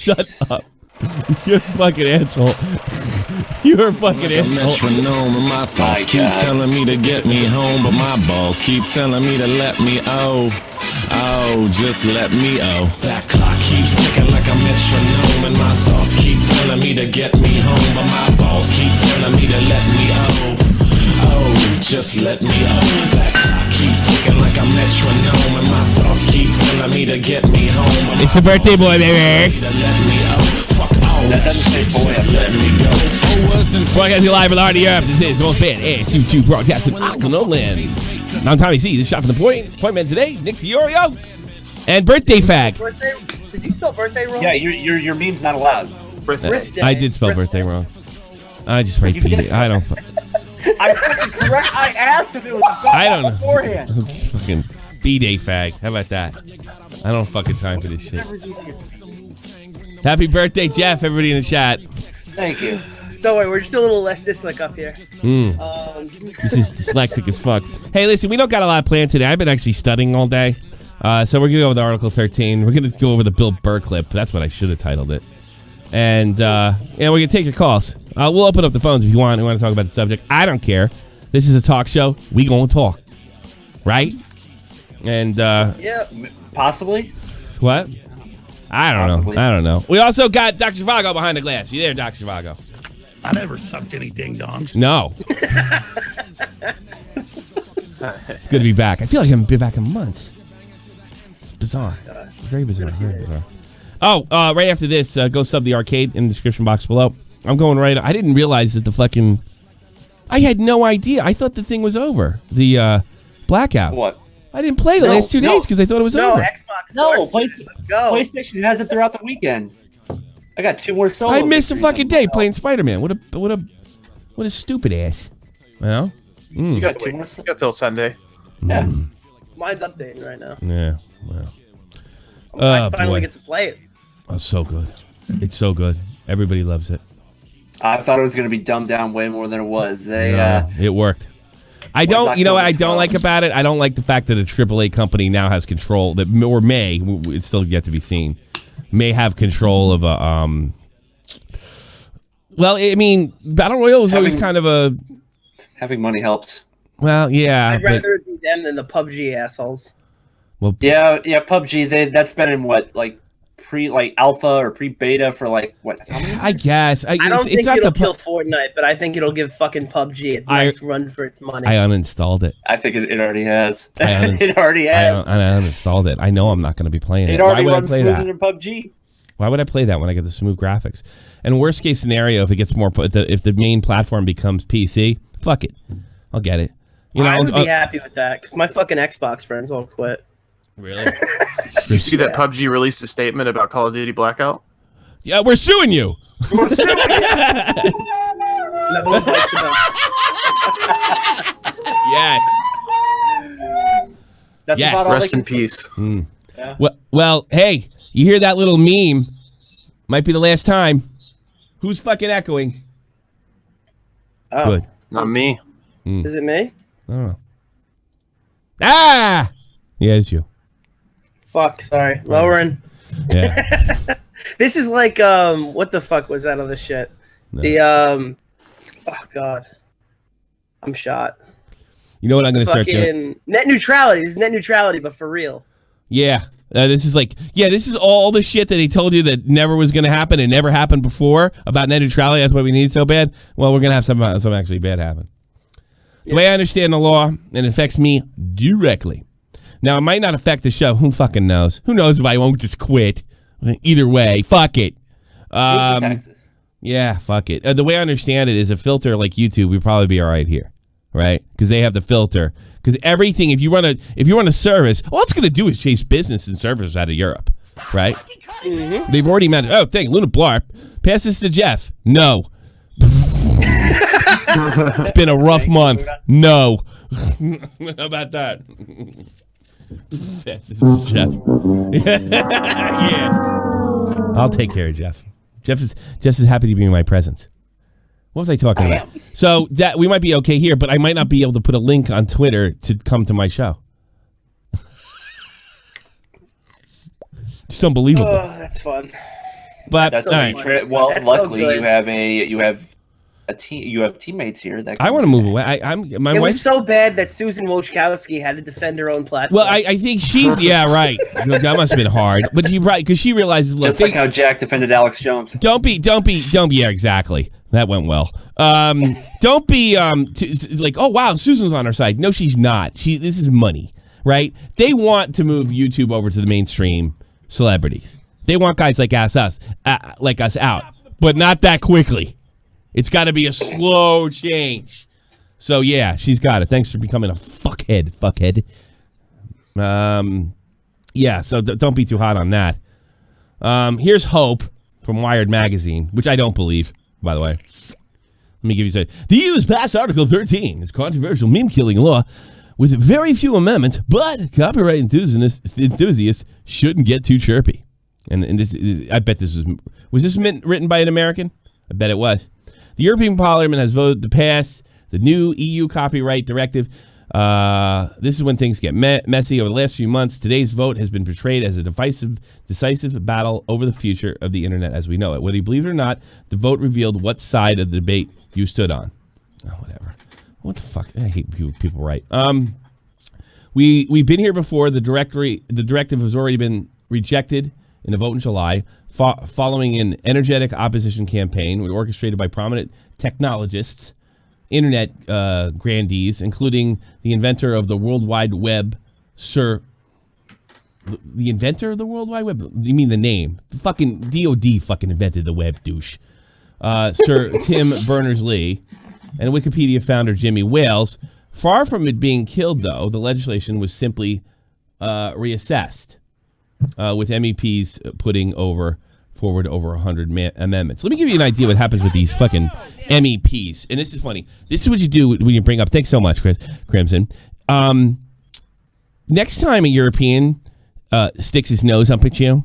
Shut up. You're a fucking asshole. You're a fucking asshole. Metronome and my thoughts keep telling me to get me home, but my balls keep telling me to let me just let me That clock keeps ticking like a metronome, and my thoughts keep telling me to get me home, but my balls keep telling me to let me just let me That clock keeps ticking like a metronome, and my thoughts keep telling me to get me home. It's your birthday boy, baby. That doesn't say boy. Just let me go. Broadcasting live with RD Europe. This is the most badass YouTube broadcasting Nolan. I'm Tommy C. This is Shot from the Point Man today. Nick DiOrio. And birthday fag. Did you spell birthday wrong? Yeah, your meme's not allowed. Birthday. I did spell birthday wrong. I just write B. I don't. I fucking correct. I asked if it was spelled I don't know. beforehand. It's fucking B-Day fag. How about that? I don't fucking time for this shit. Happy birthday, Jeff. Everybody in the chat. Thank you. Don't worry, we're just a little less dyslexic up here. This is dyslexic as fuck. Hey, listen, we don't got a lot planned today. I've been actually studying all day. So we're going to go with Article 13. We're going to go over the Bill Burr clip. That's what I should have titled it. And we're going to take your calls. We'll open up the phones if you want. You want to talk about the subject. I don't care. This is a talk show. We going to talk. Right? And, yeah, possibly. What? I don't Possibly. know. I don't know. We also got Dr. Zhivago behind the glass. You there, Dr. Zhivago? I never sucked any ding-dongs. No. It's good to be back. I feel like I haven't been back in months. It's bizarre. Very bizarre. Very bizarre. Oh, right after this, go sub the arcade in the description box below. I'm going right. I didn't realize that the fucking... I had no idea. I thought the thing was over. The blackout. What? I didn't play the last 2 days because I thought it was over. Xbox. No, PlayStation has it throughout the weekend. I got 2 more solos. I missed a fucking day playing Spider-Man. What a stupid ass. Well, You got 2 more. You got till Sunday. Yeah. Mine's updating right now. Yeah. Well. I finally get to play it. Oh, so good. It's so good. Everybody loves it. I thought it was going to be dumbed down way more than it was. It worked. I don't, you know what I don't like about it? I don't like the fact that a AAA company now has control, that or may, it's still yet to be seen, may have control of a, well, I mean, Battle Royale was always kind of a... Having money helped. Well, yeah. I'd rather it be them than the PUBG assholes. Well, yeah, PUBG, that's been in what, like, alpha or pre-beta for like what? I guess I don't think it'll kill Fortnite, but I think it'll give fucking PUBG a nice run for its money. I uninstalled it. I think it already has. It already has. I uninstalled it. I know I'm not going to be playing it. It already runs smoother than PUBG. Why would I play that when I get the smooth graphics? And worst case scenario, if it gets more, if the main platform becomes PC, fuck it, I'll get it. You know, I would be happy with that because my fucking Xbox friends all quit. Really? You see that PUBG released a statement about Call of Duty Blackout? Yeah, we're suing you. We're suing you. Yes. That's yes. about all Rest in peace. Mm. Yeah. Well, hey, you hear that little meme? Might be the last time. Who's fucking echoing? Oh. Good. Not me. Is it me? I don't know. Ah! Yeah, it's you. Fuck, sorry. Lowering. Yeah. This is like, what the fuck was that other shit? No. The, oh god. I'm shot. You know what I'm going to start doing? Net neutrality. This is net neutrality, but for real. Yeah. This is like, this is all the shit that he told you that never was going to happen and never happened before about net neutrality. That's what we need so bad. Well, we're going to have some actually bad happen. The way I understand the law, and it affects me directly. Now, it might not affect the show. Who fucking knows? Who knows if I won't just quit? Either way, fuck it. Yeah, fuck it. The way I understand it is a filter like YouTube, we'd probably be all right here, right? Because they have the filter. Because everything, if you run a service, all it's going to do is chase business and services out of Europe, right? Mm-hmm. They've already managed. Oh, thank Luna Blarp. Pass this to Jeff. No. It's been a rough month. No. How about that? This is Jeff. Yeah. I'll take care of Jeff. Jeff is just as happy to be in my presence. What was I talking about? So that we might be okay here, but I might not be able to put a link on Twitter to come to my show. It's unbelievable. Oh, that's fun. But That's so all right. funny. Well, That's so luckily good. you have teammates here that I want to move away. My It wife. was so bad that Susan Wojcicki had to defend her own platform. Well, I think she's right. That must have been hard, but she right because she realizes. Look, just like how Jack defended Alex Jones. Don't be. Yeah, exactly. That went well. Don't be like, oh wow, Susan's on our side. No, she's not. This is money, right? They want to move YouTube over to the mainstream celebrities. They want guys like us out, but not that quickly. It's got to be a slow change. So yeah, she's got it. Thanks for becoming a fuckhead. Yeah. So don't be too hot on that. Here's hope from Wired magazine, which I don't believe, by the way. Let me give you a the EU's passed Article 13. It's controversial meme-killing law with very few amendments, but copyright enthusiasts shouldn't get too chirpy. And this I bet this was this written by an American? I bet it was. The European Parliament has voted to pass the new EU copyright directive. This is when things get messy over the last few months. Today's vote has been portrayed as a decisive battle over the future of the internet as we know it. Whether you believe it or not, the vote revealed what side of the debate you stood on. Oh, whatever. What the fuck? I hate people write. We've been here before. The directive has already been rejected in a vote in July, following an energetic opposition campaign orchestrated by prominent technologists, internet grandees, including the inventor of the World Wide Web, Sir. The inventor of the World Wide Web? You mean the name? The fucking DOD fucking invented the web, douche. Sir Tim Berners-Lee, and Wikipedia founder Jimmy Wales. Far from it being killed, though, the legislation was simply reassessed, with MEPs putting forward over 100 amendments. Let me give you an idea what happens with these fucking MEPs. And this is funny. This is what you do when you bring up. Thanks so much, Crimson. Next time a European sticks his nose up at you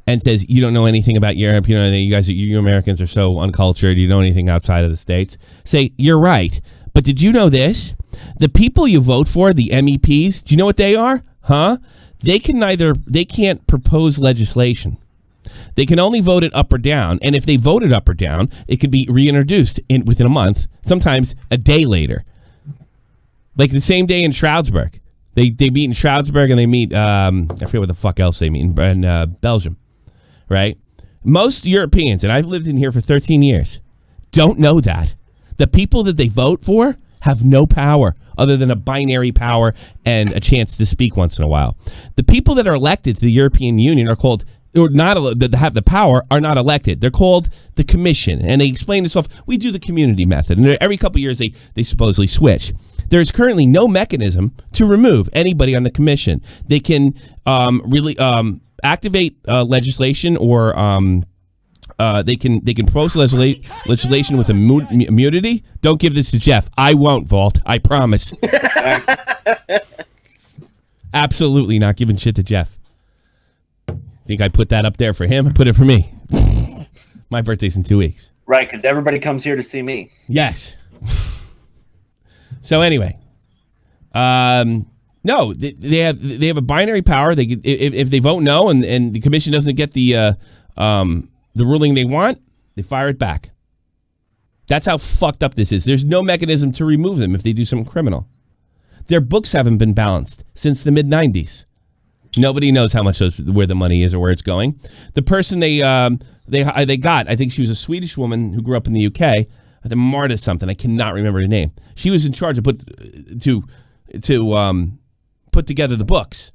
and says, you don't know anything about Europe, you Americans are so uncultured, you know anything outside of the States, say, you're right. But did you know this? The people you vote for, the MEPs, do you know what they are? Huh? They can't propose legislation. They can only vote it up or down. And if they vote it up or down, it can be reintroduced within a month, sometimes a day later. Like the same day in Stroudsburg. They meet in Stroudsburg and they meet, I forget what the fuck else they meet in Belgium, right? Most Europeans, and I've lived in here for 13 years, don't know that. The people that they vote for have no power other than a binary power and a chance to speak once in a while. The people that are elected to the European Union are called, or not that have the power, are not elected. They're called the Commission, and they explain this off. We do the community method, and every couple of years they supposedly switch. There is currently no mechanism to remove anybody on the Commission. They can really activate legislation, or they can propose legislation with immunity. Don't give this to Jeff. I won't, Vault. I promise. Absolutely not giving shit to Jeff. Think I put that up there for him? I put it for me. My birthday's in 2 weeks. Right, because everybody comes here to see me. Yes. So anyway, no, they have a binary power. They if they vote no and the commission doesn't get the ruling they want, they fire it back. That's how fucked up this is. There's no mechanism to remove them if they do something criminal. Their books haven't been balanced since the mid-90s. Nobody knows how much where the money is or where it's going. The person they got, I think she was a Swedish woman who grew up in the UK. The Marta something. I cannot remember her name. She was in charge of put together the books.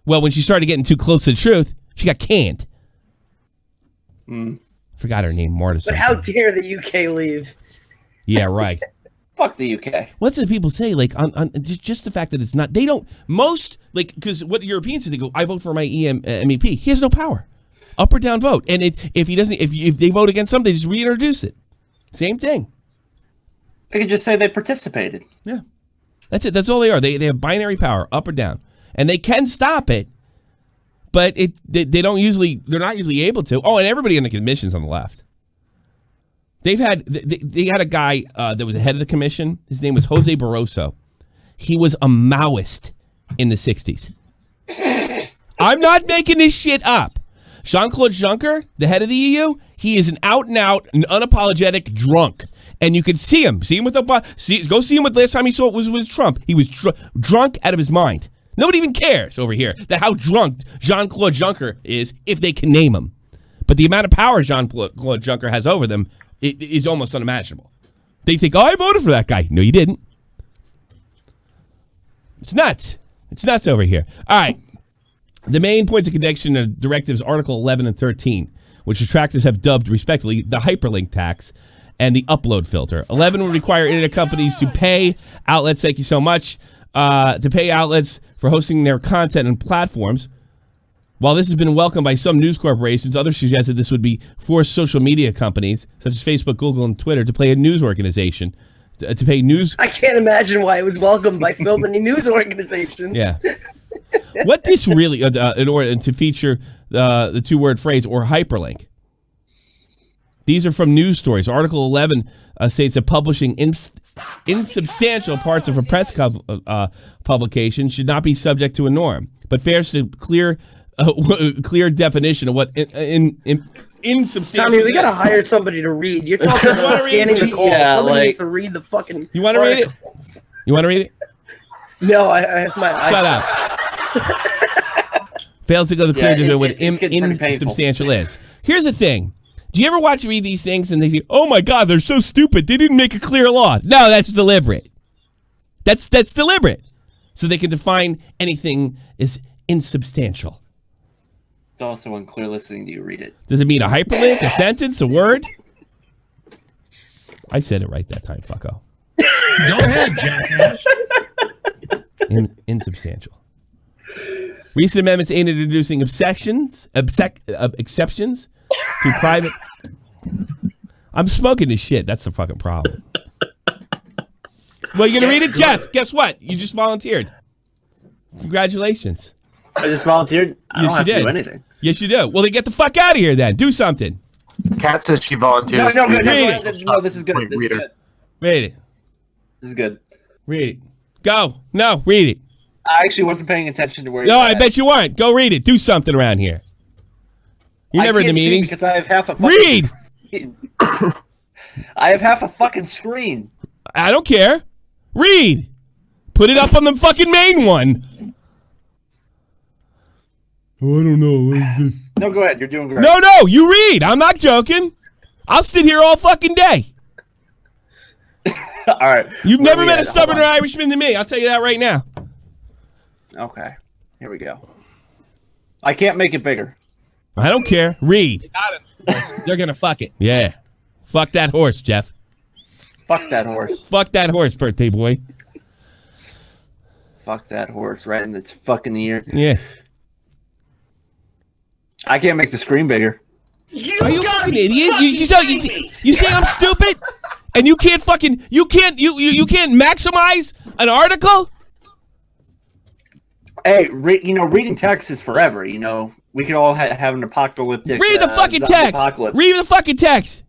Well, when she started getting too close to the truth, she got canned. Forgot her name, Marta something. But how dare the UK leave? Yeah, right. Fuck the UK. What's the people say? Like on just the fact that it's not. They don't most like because what Europeans do, they go, I vote for my MEP. He has no power, up or down vote. And if he doesn't, if they vote against something, they just reintroduce it. Same thing. They could just say they participated. Yeah, that's it. That's all they are. They have binary power, up or down, and they can stop it, but they're not usually able to. Oh, and everybody in the commission's on the left. They had a guy that was the head of the commission. His name was Jose Barroso. He was a Maoist in the 60s. I'm not making this shit up. Jean-Claude Juncker, the head of the EU, he is an out-and-out, and unapologetic drunk. And you can see him. See him with go see him with last time he saw it was Trump. He was drunk out of his mind. Nobody even cares over here that how drunk Jean-Claude Juncker is if they can name him. But the amount of power Jean-Claude Juncker has over them is almost unimaginable. They think, I voted for that guy. No, you didn't. It's nuts. It's nuts over here. All right. The main points of connection are directives Article 11 and 13, which detractors have dubbed, respectively, the hyperlink tax and the upload filter. 11 would require internet companies to pay outlets, thank you so much, to pay outlets for hosting their content and platforms. While this has been welcomed by some news corporations, others suggest that this would be force social media companies, such as Facebook, Google, and Twitter, to pay a news organization, to pay news... I can't imagine why it was welcomed by so many news organizations. Yeah. What this really, in order to feature the two-word phrase, or hyperlink. These are from news stories. Article 11 states that publishing insubstantial parts of a press publication should not be subject to a norm, but fares to clear definition of what insubstantial. Tommy, we gotta hire somebody to read. You're talking about scanning the call. Yeah, Somebody needs to read the fucking. You want to read it? You want to read it? No, I have my eyes. Shut up. Fails to go the clear definition of what getting pretty insubstantial is. Here's the thing. Do you ever read these things and they say, oh my God, they're so stupid. They didn't make a clear law. No, that's deliberate. That's deliberate. So they can define anything as insubstantial. It's also unclear listening to you read it. Does it mean a hyperlink, a sentence, a word? I said it right that time, fucko. Go ahead, jackass. Insubstantial. Recent amendments aimed at introducing exceptions to private. I'm smoking this shit. That's the fucking problem. Well, you gonna read it, Jeff? Guess what? You just volunteered. Congratulations. I just volunteered. I don't have to do anything. Yes, you do. Well, then get the fuck out of here. Then do something. Kat says she volunteers. No, This is good. This is good. Read it. This is good. Read it. Go. No, read it. I actually wasn't paying attention to where. No, I bet you weren't. Go read it. Do something around here. You're never in the meetings. Because I have half a fucking read. I have half a fucking screen. I don't care. Read. Put it up on the fucking main one. Oh, I don't know. No, go ahead. You're doing great. No, you read. I'm not joking. I'll sit here all fucking day. All right. You've never met a stubborner Irishman than me. I'll tell you that right now. Okay. Here we go. I can't make it bigger. I don't care. Read. They're going to fuck it. Yeah. Fuck that horse, Jeff. Fuck that horse. Fuck that horse, birthday boy. Fuck that horse right in its fucking ear. Yeah. I can't make the screen bigger. Are you fucking idiot? You say I'm stupid? And you can't fucking you can't maximize an article? Hey, reading text is forever. We could all have an apocalyptic. Read the fucking text. Apocalypse. Read the fucking text.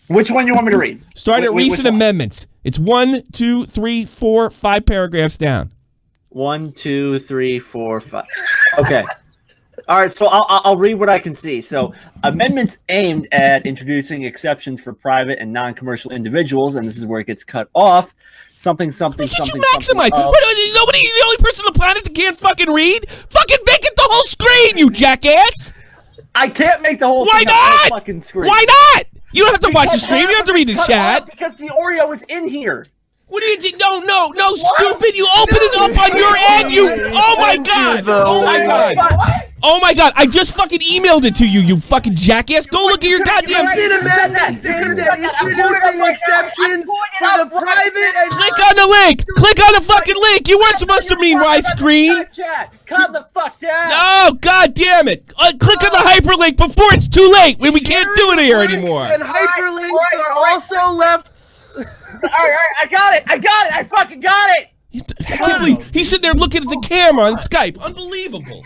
Which one you want me to read? Start at recent amendments. It's 1, 2, 3, 4, 5 paragraphs down. 1, 2, 3, 4, 5. Okay. All right, so I'll read what I can see. So, amendments aimed at introducing exceptions for private and non-commercial individuals, and this is where it gets cut off. Something. You maximize. Nobody, the only person on the planet that can't fucking read? Fucking make it the whole screen, you jackass! I can't make the whole Why thing not? fucking screen. Why not? You don't have to watch the stream. You don't have to read the chat. Because the Oreo is in here. What do you do? No, stupid! You open it up on your end. Oh my god! Oh my god! Oh my god! I just fucking emailed it to you. You fucking jackass! Go look at your goddamn. Amendments aimed at introducing exceptions for the private and. Click on the link. Click on the fucking link. You weren't supposed to mean my screen. Calm the fuck down. Oh god damn it! Click on the hyperlink before it's too late. When we can't do it here anymore. And hyperlinks are also left. All right, I got it. I fucking got it. I can't believe he's sitting there looking at the camera on Skype. Unbelievable.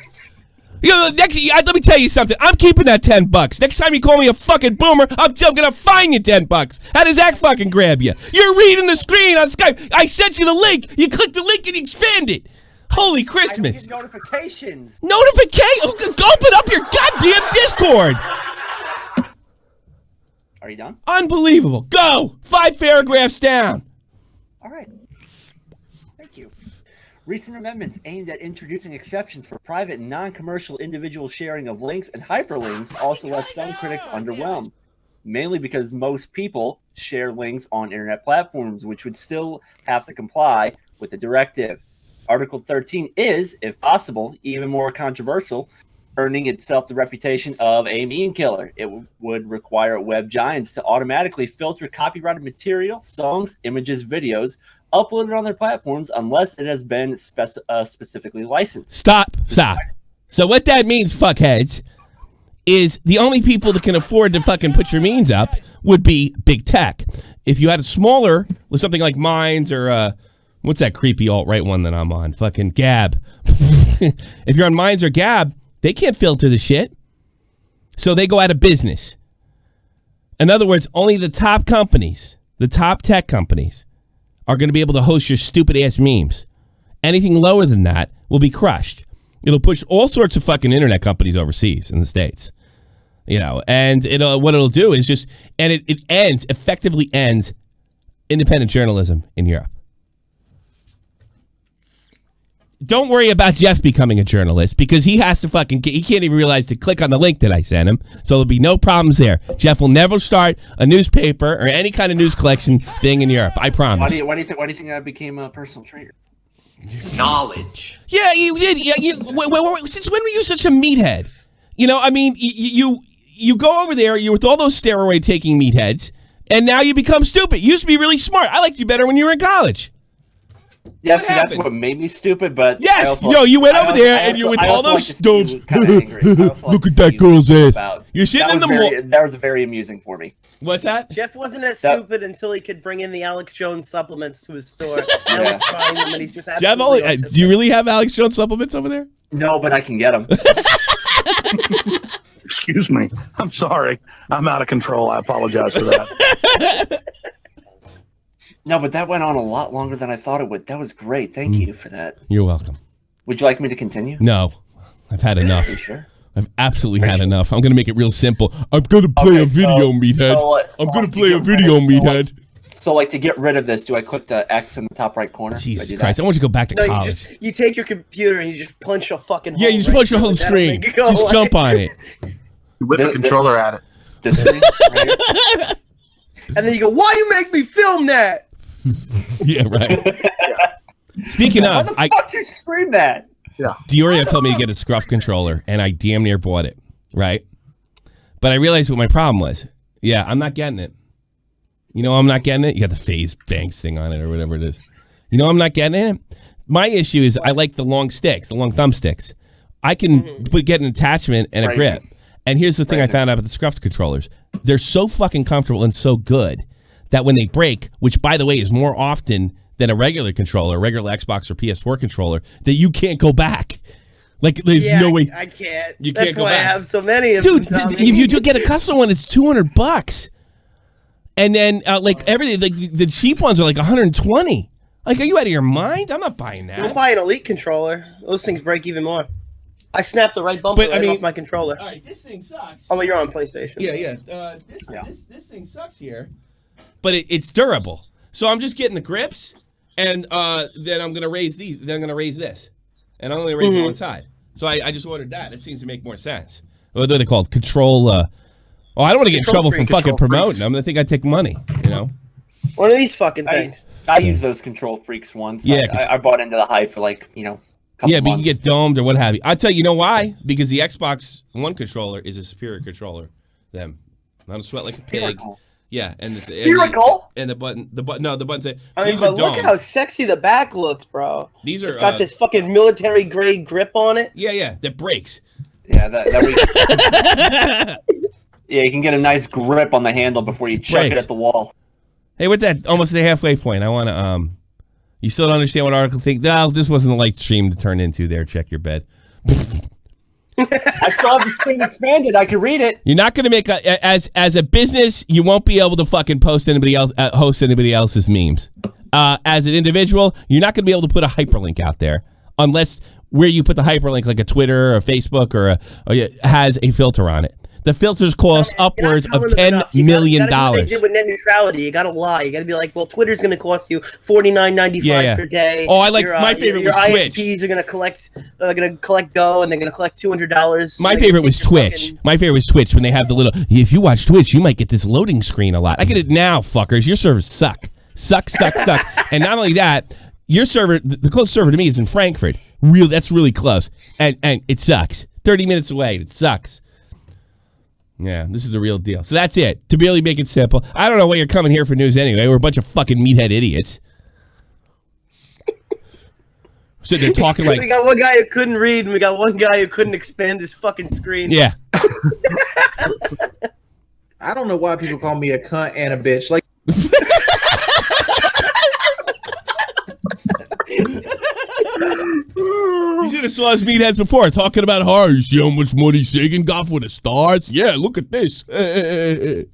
Let me tell you something. I'm keeping that $10. Next time you call me a fucking boomer, I'm gonna fine you $10. How does that fucking grab you? You're reading the screen on Skype. I sent you the link. You click the link and you expand it. Holy I don't Christmas. get notifications. Notification. Open up your goddamn Discord. Are you done? Unbelievable. Go. 5 paragraphs down. All right. Thank you. Recent amendments aimed at introducing exceptions for private and non-commercial individual sharing of links and hyperlinks also left some critics underwhelmed, mainly because most people share links on internet platforms, which would still have to comply with the directive. Article 13 is, if possible, even more controversial, earning itself the reputation of a meme killer. It would require web giants to automatically filter copyrighted material, songs, images, videos uploaded on their platforms unless it has been specifically licensed. Stop. So what that means, fuckheads, is the only people that can afford to fucking put your memes up would be big tech. If you had a smaller, with something like Minds or what's that creepy alt-right one that I'm on? Fucking Gab. If you're on Minds or Gab, they can't filter the shit. So they go out of business. In other words, only the top companies, the top tech companies, are going to be able to host your stupid-ass memes. Anything lower than that will be crushed. It'll push all sorts of fucking internet companies overseas in the States. You know, and what it'll do is just, and it effectively ends independent journalism in Europe. Don't worry about Jeff becoming a journalist because he has to he can't even realize to click on the link that I sent him. So there'll be no problems there. Jeff will never start a newspaper or any kind of news collection thing in Europe. I promise. Why do you think I became a personal trainer? Knowledge. Yeah, you did. Yeah, since when were you such a meathead? You know, I mean, you go over there, you're with all those steroid-taking meatheads, and now you become stupid. You used to be really smart. I liked you better when you were in college. Yes, that's what made me stupid, but... Yes, you went over there and you're with all those stubs. Look at that girl's ass. You're sitting in the mall. That was very amusing for me. What's that? Jeff wasn't as stupid until he could bring in the Alex Jones supplements to his store. Now he's trying them and he's just absolutely Jeff, do you really have Alex Jones supplements over there? No, but I can get them. Excuse me. I'm sorry. I'm out of control. I apologize for that. No, but that went on a lot longer than I thought it would. That was great. Thank you for that. You're welcome. Would you like me to continue? No. I've had enough. Are you sure? I've absolutely had enough. I'm going to make it real simple. I'm going to play a video, meathead. I'm going to play a video, meathead. So, like, to get rid of this, do I click the X in the top right corner? Jesus Christ. I want you to go back to college. You take your computer and you just punch a fucking hole. Yeah, you just punch your whole screen. Just jump on it. You whip the controller at it. This screen? Right? And then you go, why you make me film that? Yeah, right. Speaking of, why the fuck you scream that? Yeah. Diorio told me to get a Scruff controller, and I damn near bought it, right? But I realized what my problem was. Yeah, I'm not getting it. You know I'm not getting it? You got the Phase Banks thing on it or whatever it is. You know I'm not getting it? My issue is I like the long sticks, the long thumbsticks. I can get an attachment and a grip. And here's the thing I found out about the Scruff controllers. They're so fucking comfortable and so good that when they break, which, by the way, is more often than a regular controller, a regular Xbox or PS4 controller, that you can't go back. Like, there's no way. I can't. You That's can't go why back. I have so many of Dude, them. if you do get a custom one, it's $200. And then, like, everything, like, the cheap ones are like $120. Like, are you out of your mind? I'm not buying that. Don't buy an Elite controller. Those things break even more. I snapped the right bumper off my controller. All right, this thing sucks. Oh, well, you're on PlayStation. Yeah. This thing sucks here. But it's durable. So I'm just getting the grips, and then I'm going to raise these. Then I'm going to raise this. And I'm only raising one side. So I just ordered that. It seems to make more sense. What are they called? Control. I don't want to get in trouble from fucking promoting them. They think I take money, you know? One of these fucking things. I use those Control Freaks once. Yeah. I bought into the hype for like, couple but you months. can get domed or what have you. I'll tell you know why? Because the Xbox One controller is a superior controller than Not a sweat like a pig. Yeah, and the button. No, the button say. I mean, but look how sexy the back looks, bro. These are. It's got this fucking military grade grip on it. Yeah, that breaks. Yeah, yeah, you can get a nice grip on the handle before you chuck it at the wall. Hey, with that almost the halfway point, I want to. You still don't understand what article think? No, this wasn't a light stream to turn into. There, check your bed. I still have the screen expanded. I can read it. You're not going to make as a business. You won't be able to fucking host anybody else's memes. As an individual, you're not going to be able to put a hyperlink out there unless where you put the hyperlink, like a Twitter or a Facebook has a filter on it. The filters cost upwards of $10 million. You gotta do what they did with net neutrality. You gotta lie. You gotta be like, well, Twitter's gonna cost you $49.95 per day. Oh, my favorite was Twitch. Your ISPs are gonna collect Go, and they're gonna collect $200. My favorite was Twitch. My favorite was Twitch when they have the little. If you watch Twitch, you might get this loading screen a lot. I get it now, fuckers. Your servers suck. And not only that, your server, the closest server to me is in Frankfurt. That's really close, and it sucks. 30 minutes away. It sucks. Yeah, this is the real deal. So that's it. To really make it simple, I don't know why you're coming here for news anyway. We're a bunch of fucking meathead idiots. So they're talking like... We got one guy who couldn't read, and we got one guy who couldn't expand his fucking screen. Yeah. I don't know why people call me a cunt and a bitch. Like... You should have saw us meatheads before talking about how you see how much money Sagan got for the stars. Yeah, look at this. If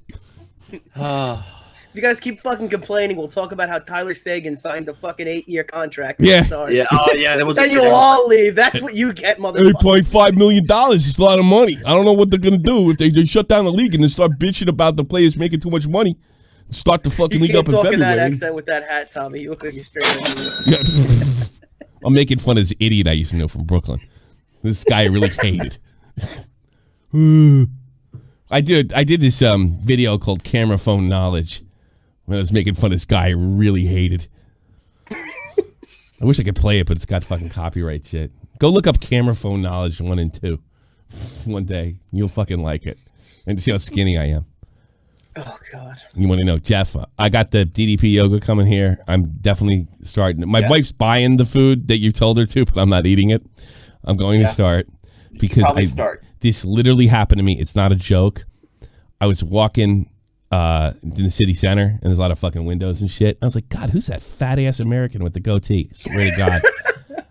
you guys keep fucking complaining, we'll talk about how Tyler Sagan signed a fucking 8-year contract. With the Stars. Yeah. Oh yeah. Then you'll all leave. That's what you get, motherfucker. $8.5 million is a lot of money. I don't know what they're gonna do if they shut down the league and then start bitching about the players making too much money. Start the fucking league up in February. You can't talk in that accent with that hat, Tommy. You look like you're straight. Yeah. I'm making fun of this idiot I used to know from Brooklyn. This guy I really hated. I did this video called Camera Phone Knowledge when I was making fun of this guy I really hated. I wish I could play it, but it's got fucking copyright shit. Go look up Camera Phone Knowledge 1 and 2 one day. You'll fucking like it. And see how skinny I am. Oh, God. You want to know, Jeff, I got the DDP yoga coming here. I'm definitely starting. My wife's buying the food that you told her to, but I'm not eating it. I'm going to start because this literally happened to me. It's not a joke. I was walking in the city center, and there's a lot of fucking windows and shit. I was like, God, who's that fat-ass American with the goatee? I swear to God.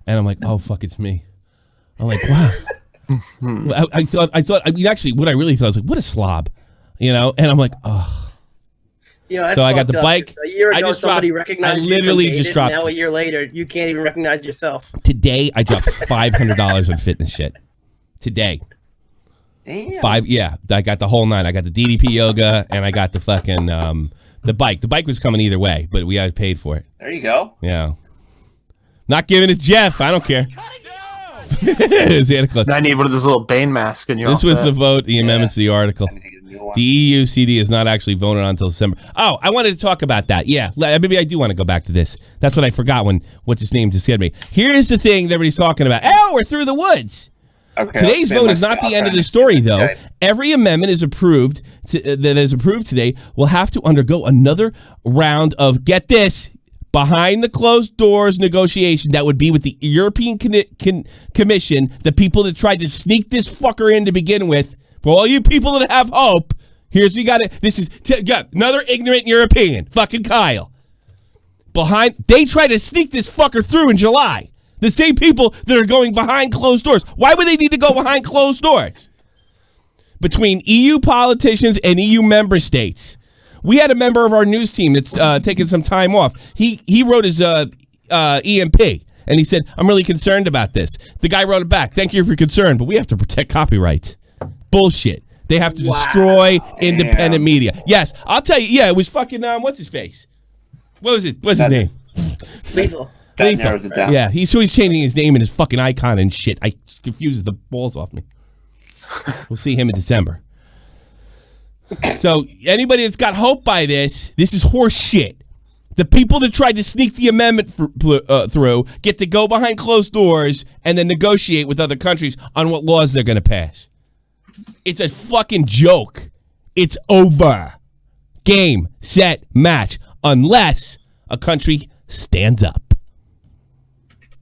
And I'm like, oh, fuck, it's me. I'm like, wow. I mean, actually, what I really thought was like, what a slob. You know, and I'm like, oh. You know, that's so I got the bike. A year ago, somebody recognized you. I literally just dropped. Now a year later, you can't even recognize yourself. Today, I dropped $500 on fitness shit. Today. Damn. I got the whole 9. I got the DDP yoga, and I got the fucking the bike. The bike was coming either way, but we had paid for it. There you go. Yeah. Not giving it to Jeff. I don't care. I need one of those little Bane masks. And this was the vote, the amendments to the article. The EU CD is not actually voted on until December. Oh, I wanted to talk about that. Yeah, maybe I do want to go back to this. That's what I forgot when what's his name just said me. Here's the thing that everybody's talking about. Oh, we're through the woods. Okay, today's vote is not the end of the story, though. Every amendment is approved that is approved today will have to undergo another round of, get this, behind the closed doors negotiation that would be with the European Commission, the people that tried to sneak this fucker in to begin with. For all you people that have hope, here's what you got to. This is another ignorant European, fucking Kyle. They tried to sneak this fucker through in July. The same people that are going behind closed doors. Why would they need to go behind closed doors? Between EU politicians and EU member states. We had a member of our news team that's taking some time off. He wrote his EMP, and he said, I'm really concerned about this. The guy wrote it back. Thank you for your concern, but we have to protect copyrights. Bullshit. They have to destroy independent media. Yes, I'll tell you. Yeah, it was fucking, what's his face? What's his name? Lethal. That narrows it down. Yeah, he's changing his name and his fucking icon and shit. I confuses the balls off me. We'll see him in December. So anybody that's got hope by this is horse shit. The people that tried to sneak the amendment through get to go behind closed doors and then negotiate with other countries on what laws they're going to pass. It's a fucking joke. It's over. Game, set, match. Unless a country stands up.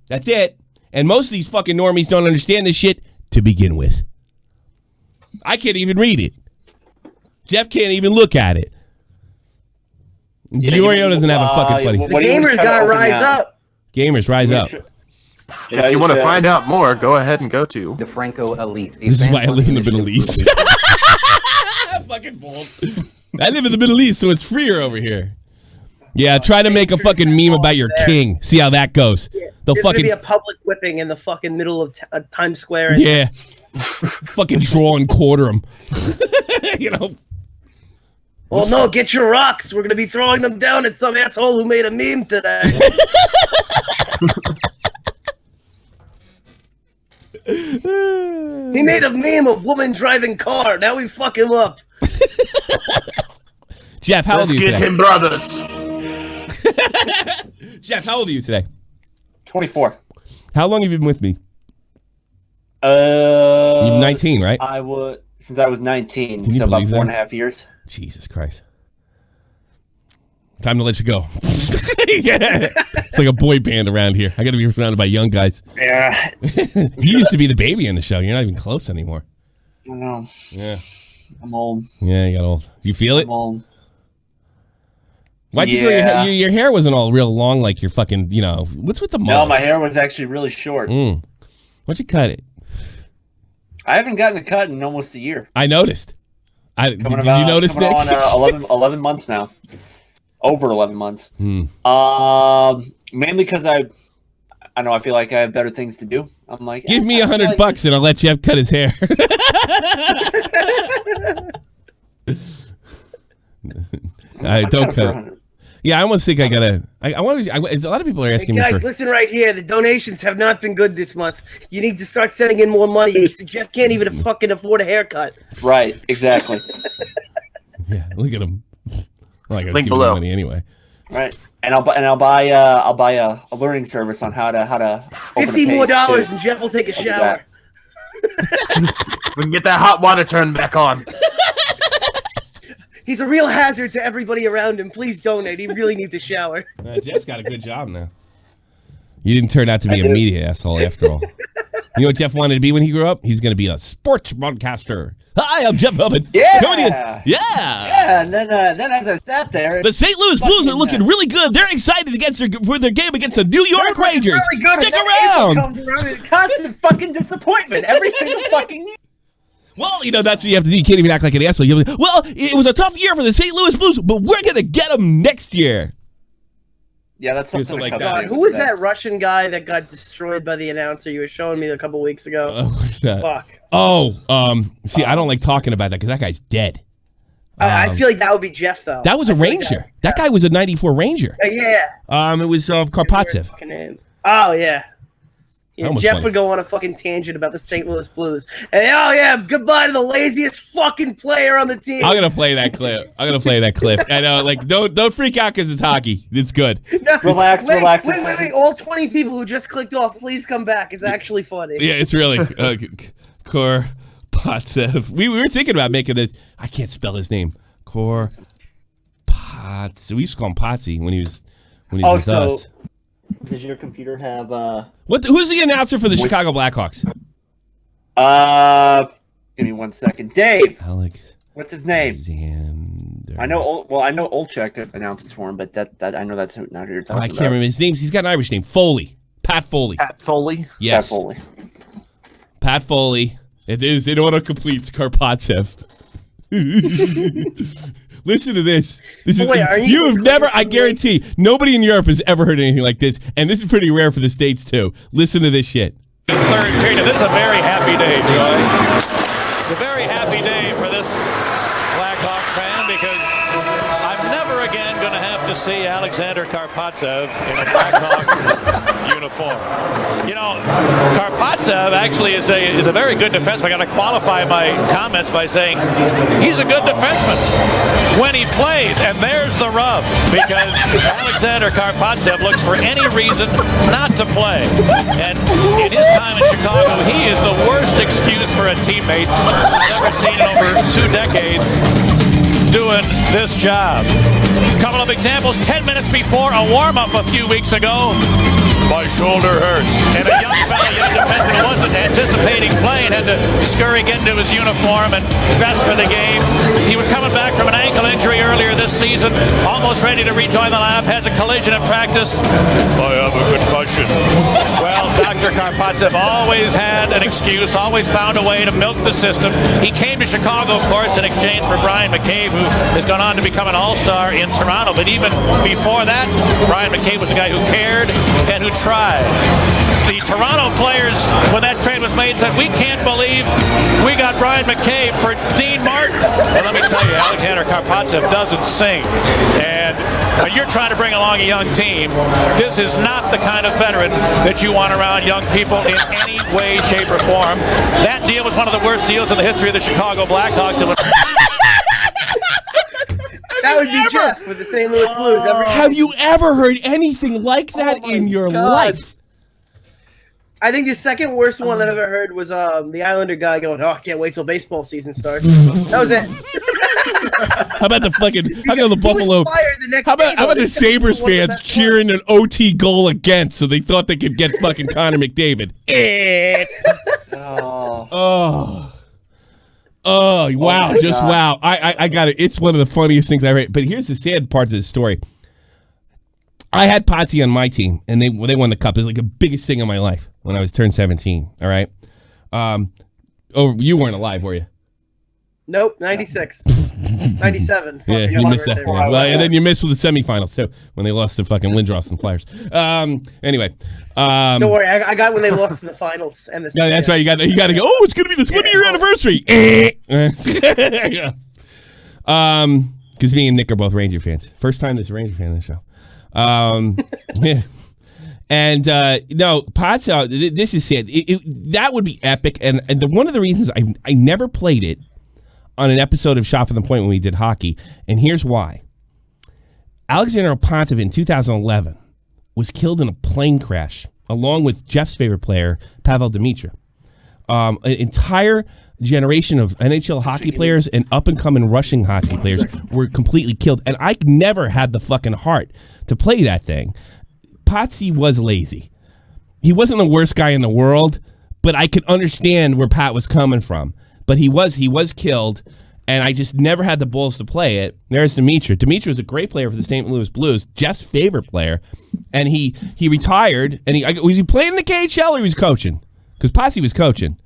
That's it. And most of these fucking normies don't understand this shit to begin with. I can't even read it. Jeff can't even look at it. Giorgio doesn't have a fucking funny. The gamers gotta rise up. Gamers, rise up. If you want to find out more, go ahead and go to the Franco Elite. This is why I live in the Middle East. Fucking bold. I live in the Middle East, so it's freer over here. Yeah, try to make a fucking meme about your king. See how that goes. They'll There's fucking gonna be a public whipping in the fucking middle of Times Square. And yeah, fucking draw and quarter them. You know. Well, no, get your rocks. We're gonna be throwing them down at some asshole who made a meme today. He made a meme of woman driving car. Now we fuck him up. Jeff, how old are you Let's get today? him, brothers. Jeff, how old are you today? 24. How long have you been with me? You're 19, right? Since I was 19, Can you so about believe 4.5 years. Jesus Christ. Time to let you go. Yeah. It's like a boy band around here. I got to be surrounded by young guys. Yeah. You used to be the baby in the show. You're not even close anymore. I know. Yeah. I'm old. Yeah, you got old. You feel it? I'm old. Why'd you grow your hair wasn't all real long like your fucking, you know, what's with the mullet? No, my hair was actually really short. Why'd you cut it? I haven't gotten a cut in almost a year. I noticed. Did you notice, Nick? On 11 months now. Over 11 months. Mainly because I know I feel like I have better things to do. I'm like, give me $100 and I'll let Jeff cut his hair. I don't cut. Yeah, I almost think I gotta. I want to. A lot of people are asking me. Guys, listen right here. The donations have not been good this month. You need to start sending in more money. Jeff can't even fucking afford a haircut. Right. Exactly. Yeah. Look at him. Well, I gotta Link give him below. money anyway. Right. And I'll buy a learning service on how to open a $50 more page, too. and Jeff will take a shower. We can get that hot water turned back on. He's a real hazard to everybody around him. Please donate. He really needs a shower. Jeff's got a good job now. You didn't turn out to be a media asshole after all. You know what Jeff wanted to be when he grew up? He's going to be a sports broadcaster. Hi, I'm Jeff Hubbard. Yeah. Coming in. Yeah. Yeah. And then as I sat there, The St. Louis Blues are looking really good. They're excited for their game against the New York Rangers. very good, Stick and then around. April comes around and constant fucking disappointment every single fucking year. Well, you know, that's what you have to do. You can't even act like an asshole. You're like, well, it was a tough year for the St. Louis Blues, but we're going to get them next year. Yeah, that's something Something like that that. comes God, who was that Russian guy that got destroyed by the announcer you were showing me a couple weeks ago? What's that? Fuck. See, I don't like talking about that because that guy's dead. I feel like that would be Jeff, though. That was a Ranger. That guy was a 94 Ranger. Yeah. It was Karpatsev. Fucking name. Oh, yeah. Yeah, Jeff went- would go on a fucking tangent about the St. Louis Blues. And, oh, yeah, goodbye to the laziest fucking player on the team. I'm gonna play that clip. I know, like, don't freak out because it's hockey. It's good. No, Relax. Wait. All 20 people who just clicked off, please come back. It's actually funny. Yeah, it's really Karpatsev. We were thinking about making it. I can't spell his name. Karpatsev. We used to call him Potsy when he was with us. Does your computer have Who's the announcer for the Chicago Blackhawks? give me 1 second. Dave. Alex. What's his name? Xander. I know Olchek announces for him, but that I know that's not who you're talking I about. can't remember his name. He's got an Irish name. Foley. Pat Foley. Pat Foley. Yes. Pat Foley. Pat Foley. It is in autocompletes Karpatsev. Listen to this. This is you have never. I guarantee nobody in Europe has ever heard anything like this, and this is pretty rare for the States too. Listen to this shit. Third period. This is a very happy day, Joy. It's a very happy day for this Blackhawk fan because I'm never again going to have to see Alexander Karpatsev in a Blackhawk uniform. You know, Karpatsev actually is a very good defenseman. I got to qualify my comments by saying he's a good defenseman when he plays, and there's the rub because Alexander Karpatsev looks for any reason not to play. And in his time in Chicago, he is the worst excuse for a teammate I've ever seen in over 2 decades doing this job. Couple of examples. 10 minutes before a warm-up a few weeks ago, my shoulder hurts. And a young defender who wasn't anticipating playing had to scurry into his uniform and dress for the game. He was coming back from an ankle injury earlier this season. season, almost ready to rejoin the lab, has a collision in practice. I have a concussion. Well, Dr. Karpatsev always had an excuse, always found a way to milk the system. He came to Chicago, of course, in exchange for Brian McCabe, who has gone on to become an all-star in Toronto. But even before that, Brian McCabe was a guy who cared and who tried. The Toronto players, when that trade was made, said, we can't believe we got Brian McCabe for Dean Martin. Well, let me tell you, Alexander Karpatsev doesn't sing. And when you're trying to bring along a young team, this is not the kind of veteran that you want around young people in any way, shape, or form. That deal was one of the worst deals in the history of the Chicago Blackhawks. That would be Jeff with the St. Louis Blues. Have you ever heard anything like that in your life? I think the second worst one I've ever heard was the Islander guy going, "Oh, I can't wait till baseball season starts." That was it. How about the Buffalo? How about the Sabres fans cheering an OT goal against, so they thought they could get fucking Connor McDavid? Oh, wow. Just God. Wow. I got it. It's one of the funniest things I read. But here's the sad part of this story. I had Potsy on my team, and they won the cup. It was like the biggest thing in my life when I was turned 17. All right. You weren't alive, were you? Nope, 96. 97. Yeah, you missed that one. Well, and then you missed with the semifinals, too, when they lost to fucking Lindros and Flyers. Anyway. Don't worry, I got when they lost in the finals. And the no, that's right. You got to go, oh, it's going to be the 20-year anniversary. Because me and Nick are both Ranger fans. First time there's a Ranger fan on the show. Yeah. And no, Potts, this is sad. That would be epic. And one of the reasons I never played it on an episode of Shot from the Point when we did hockey, and here's why. Alexander Pontsev in 2011 was killed in a plane crash, along with Jeff's favorite player, Pavel Demitra. An entire generation of NHL hockey players and up-and-coming Russian hockey players were completely killed, and I never had the fucking heart to play that thing. Potsy was lazy. He wasn't the worst guy in the world, but I could understand where Pat was coming from. But he was killed, and I just never had the balls to play it. There's Demitra. Demitra was a great player for the St. Louis Blues, Jeff's favorite player, and he retired. And was he playing in the KHL or he was coaching? Because Potsy was coaching.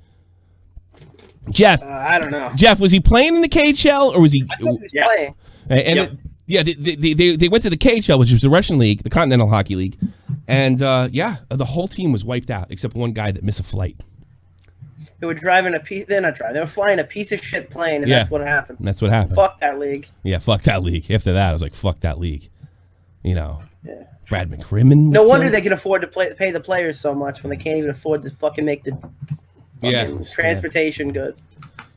Jeff, I don't know. Jeff, was he playing in the KHL or was he? Yes. And they went to the KHL, which was the Russian league, the Continental Hockey League, and the whole team was wiped out except one guy that missed a flight. They were driving They were flying a piece of shit plane, and that's what happens. That's what happened. Fuck that league. Yeah, fuck that league. After that, I was like, fuck that league. You know. Yeah. Brad McCrimmon. No wonder they can afford to pay the players so much when they can't even afford to fucking make the transportation good.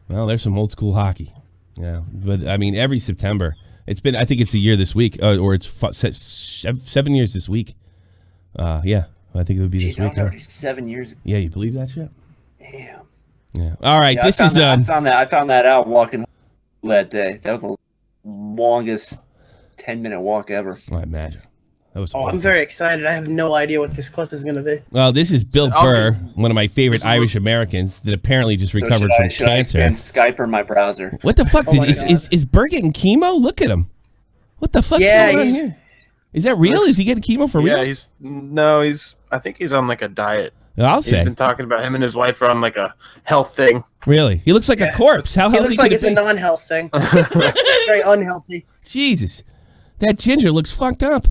Well, there's some old school hockey. Yeah, but I mean, every September, it's been. I think it's a year this week, or it's 7 years this week. Yeah, I think it would be this week. Already 7 years. Yeah, you believe that shit? Damn. Yeah. All right. Yeah, I found that out walking that day. That was the longest 10-minute walk ever. I imagine. That was. I'm very excited. I have no idea what this clip is going to be. Well, this is Bill Burr, one of my favorite Irish Americans that apparently just recovered from cancer. I Skype or my browser? What the fuck? Is Burr getting chemo? Look at him. What the fuck's going on here? Is that real? Is he getting chemo for real? Yeah, I think he's on like a diet. I'll say. He's been talking about him and his wife are on like a health thing. Really? He looks like a corpse. How healthy? He looks like it's a non-health thing. Very unhealthy. Jesus. That ginger looks fucked up.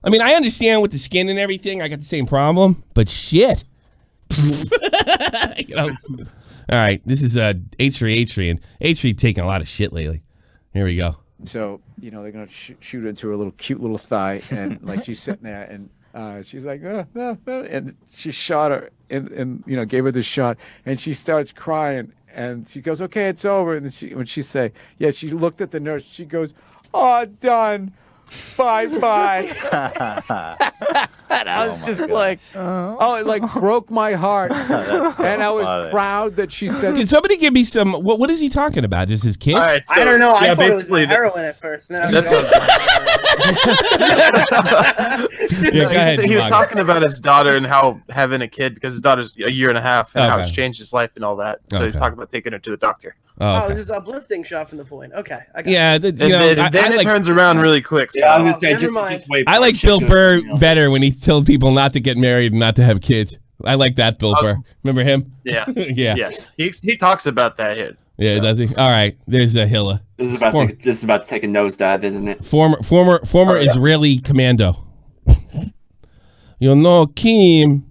I mean, I understand with the skin and everything. I got the same problem, but shit. All right. This is H3 and H3 taking a lot of shit lately. Here we go. So, they're going to shoot into her cute little thigh, and like she's sitting there, and she's like, no, and she shot her, and gave her the shot, and she starts crying, and she goes, okay, it's over. And then when she say, yeah, she looked at the nurse, she goes, oh, done. Bye-bye. And I was just like, it like broke my heart. And I was proud that she said. Can somebody give me some, what is he talking about? Is his kid? All right, so, I don't know. I thought it was heroin at first. And then go ahead. He was talking about his daughter and how having a kid, because his daughter's a year and a half, and how it's changed his life and all that. So he's talking about taking her to the doctor. Oh, it okay. was this uplifting shot from the point. Okay. I got Yeah, it. And then it turns around really quick. So. Yeah, I was gonna say Never mind. just wait. I for like shit Bill goes Burr downhill. better when he told people not to get married and not to have kids. I like that Bill Burr. Remember him? Yeah. Yeah. Yes. He talks about that here. Yeah, does he? All right. There's Hilla. This is about to take a nosedive, isn't it? Former Israeli commando. You know, Kim,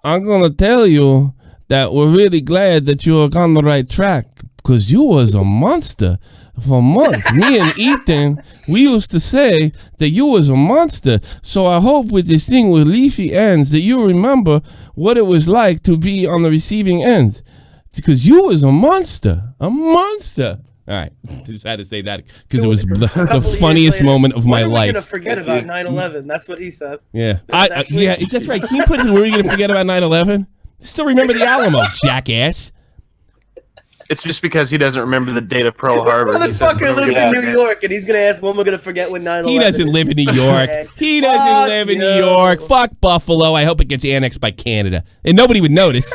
I'm gonna tell you that we're really glad that you are on the right track because you was a monster for months. Me and Ethan, we used to say that you was a monster. So I hope with this thing with leafy ends that you remember what it was like to be on the receiving end. It's because you was a monster. A monster. All right. Just had to say that because it was the funniest moment of my When are we life. gonna forget about 9/11? That's what he said. Yeah. Yeah, that's right. Can you put it where are you going to forget about 9/11? Still remember the Alamo, jackass. It's just because he doesn't remember the date of Pearl Harbor. This motherfucker lives in New York, and he's gonna ask when we're gonna forget when 9/11. He doesn't live in New York. He doesn't live in New York. Fuck Buffalo. I hope it gets annexed by Canada. And nobody would notice.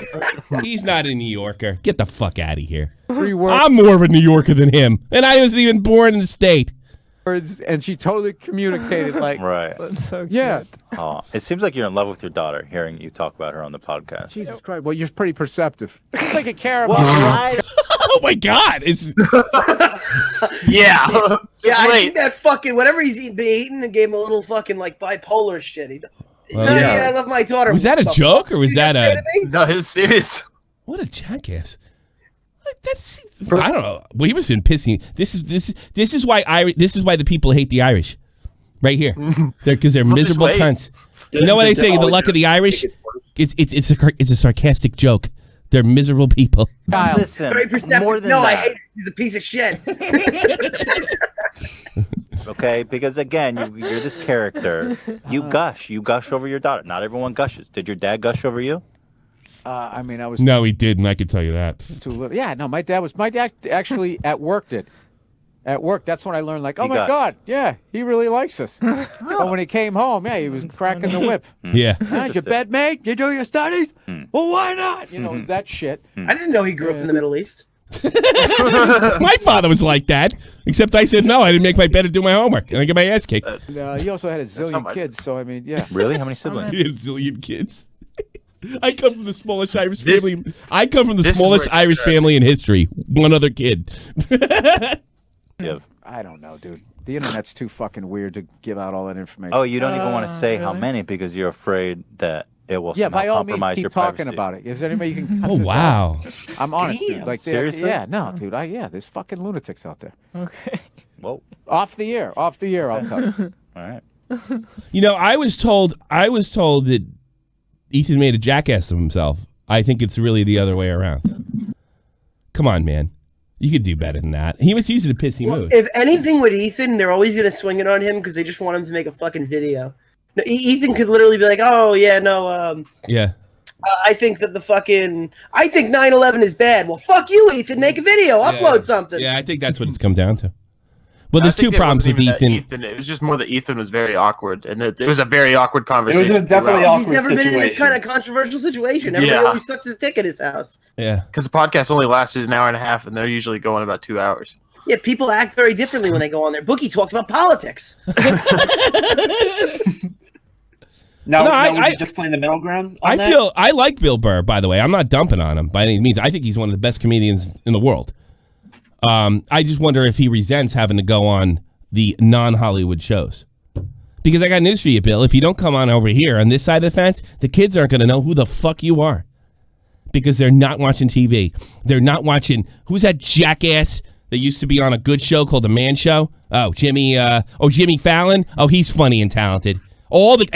He's not a New Yorker. Get the fuck out of here. 3 words. I'm more of a New Yorker than him. And I wasn't even born in the state. And she totally communicated like, Right. So yeah. Oh, it seems like you're in love with your daughter, hearing you talk about her on the podcast. Jesus Christ. Well, you're pretty perceptive. You think I care about Oh my God. It's Yeah. Yeah, I Wait. think that fuking whatever he's been eating and gave him a little fucking like bipolar shit. Well, yeah. I love my daughter. Was that a What the joke fuck or was did you that just say a- to me? No, it was serious. what a jackass. That's I don't know. Well, he must have been pissing. This is why the people hate the Irish. Right here. Because they're Well, just miserable wait. cunts. You know what I say? The luck of the Irish? It's a sarcastic joke. They're miserable people. Listen, Very perceptive. more than No, that. I hate it. He's a piece of shit. Okay, because again, you're this character. You gush over your daughter. Not everyone gushes. Did your dad gush over you? I mean, I was No, he didn't. I can tell you that. too little. Yeah, no, my dad actually at work did. At work, that's when I learned, like, oh He my got- God, yeah, he really likes us. But when he came home, yeah, he was cracking the whip. Yeah. How's your bed made? You do your studies? Well, why not? You know, it's that shit. I didn't know he grew up in the Middle East. My father was like that, except I said no. I didn't make my bed or do my homework, and I get my ass kicked. He also had a not zillion my- kids, so I mean, yeah. Really? How many siblings? He had a zillion kids. I come from the smallest Irish This- family. I come from the this is smallest where it's Irish family in history. One other kid. Yeah. I don't know, dude. The internet's too fucking weird to give out all that information. Oh, you don't even want to say how many because you're afraid that it will yeah, somehow by all means, compromise your keep talking privacy. about it. Is there anybody you can? Oh wow. I'm honest, dude. Like, Seriously? yeah, no, dude. There's fucking lunatics out there. Okay. Whoa. Off the air, I'll tell you. All right. You know, I was told that Ethan made a jackass of himself. I think it's really the other way around. Come on, man. You could do better than that. He was using a pissy mood. If anything with Ethan, they're always gonna swing it on him because they just want him to make a fucking video. No, Ethan could literally be like, "Oh yeah, no, Yeah. I think that I think 9/11 is bad." Well, fuck you, Ethan. Make a video, upload something. Yeah, I think that's what it's come down to. Well, there's I think two it problems with wasn't even Ethan. that It was just more that Ethan was very awkward, and that it was a very awkward It conversation. was a definitely throughout. awkward He's never been in this situation. kind of controversial situation. Everybody Yeah. always sucks his dick at his house. Yeah. Because the podcast only lasted an hour and a half, and they're usually going about 2 hours. Yeah, people act very differently when they go on there. Bookie talked about politics. Now, No, was I- he just playing the middle ground? On that? I like Bill Burr, by the way. I'm not dumping on him by any means. I think he's one of the best comedians in the world. I just wonder if he resents having to go on the non-Hollywood shows. Because I got news for you, Bill. If you don't come on over here on this side of the fence, the kids aren't going to know who the fuck you are. Because they're not watching TV. They're not watching, who's that jackass that used to be on a good show called The Man Show? Oh, Jimmy Fallon? Oh, he's funny and talented. All the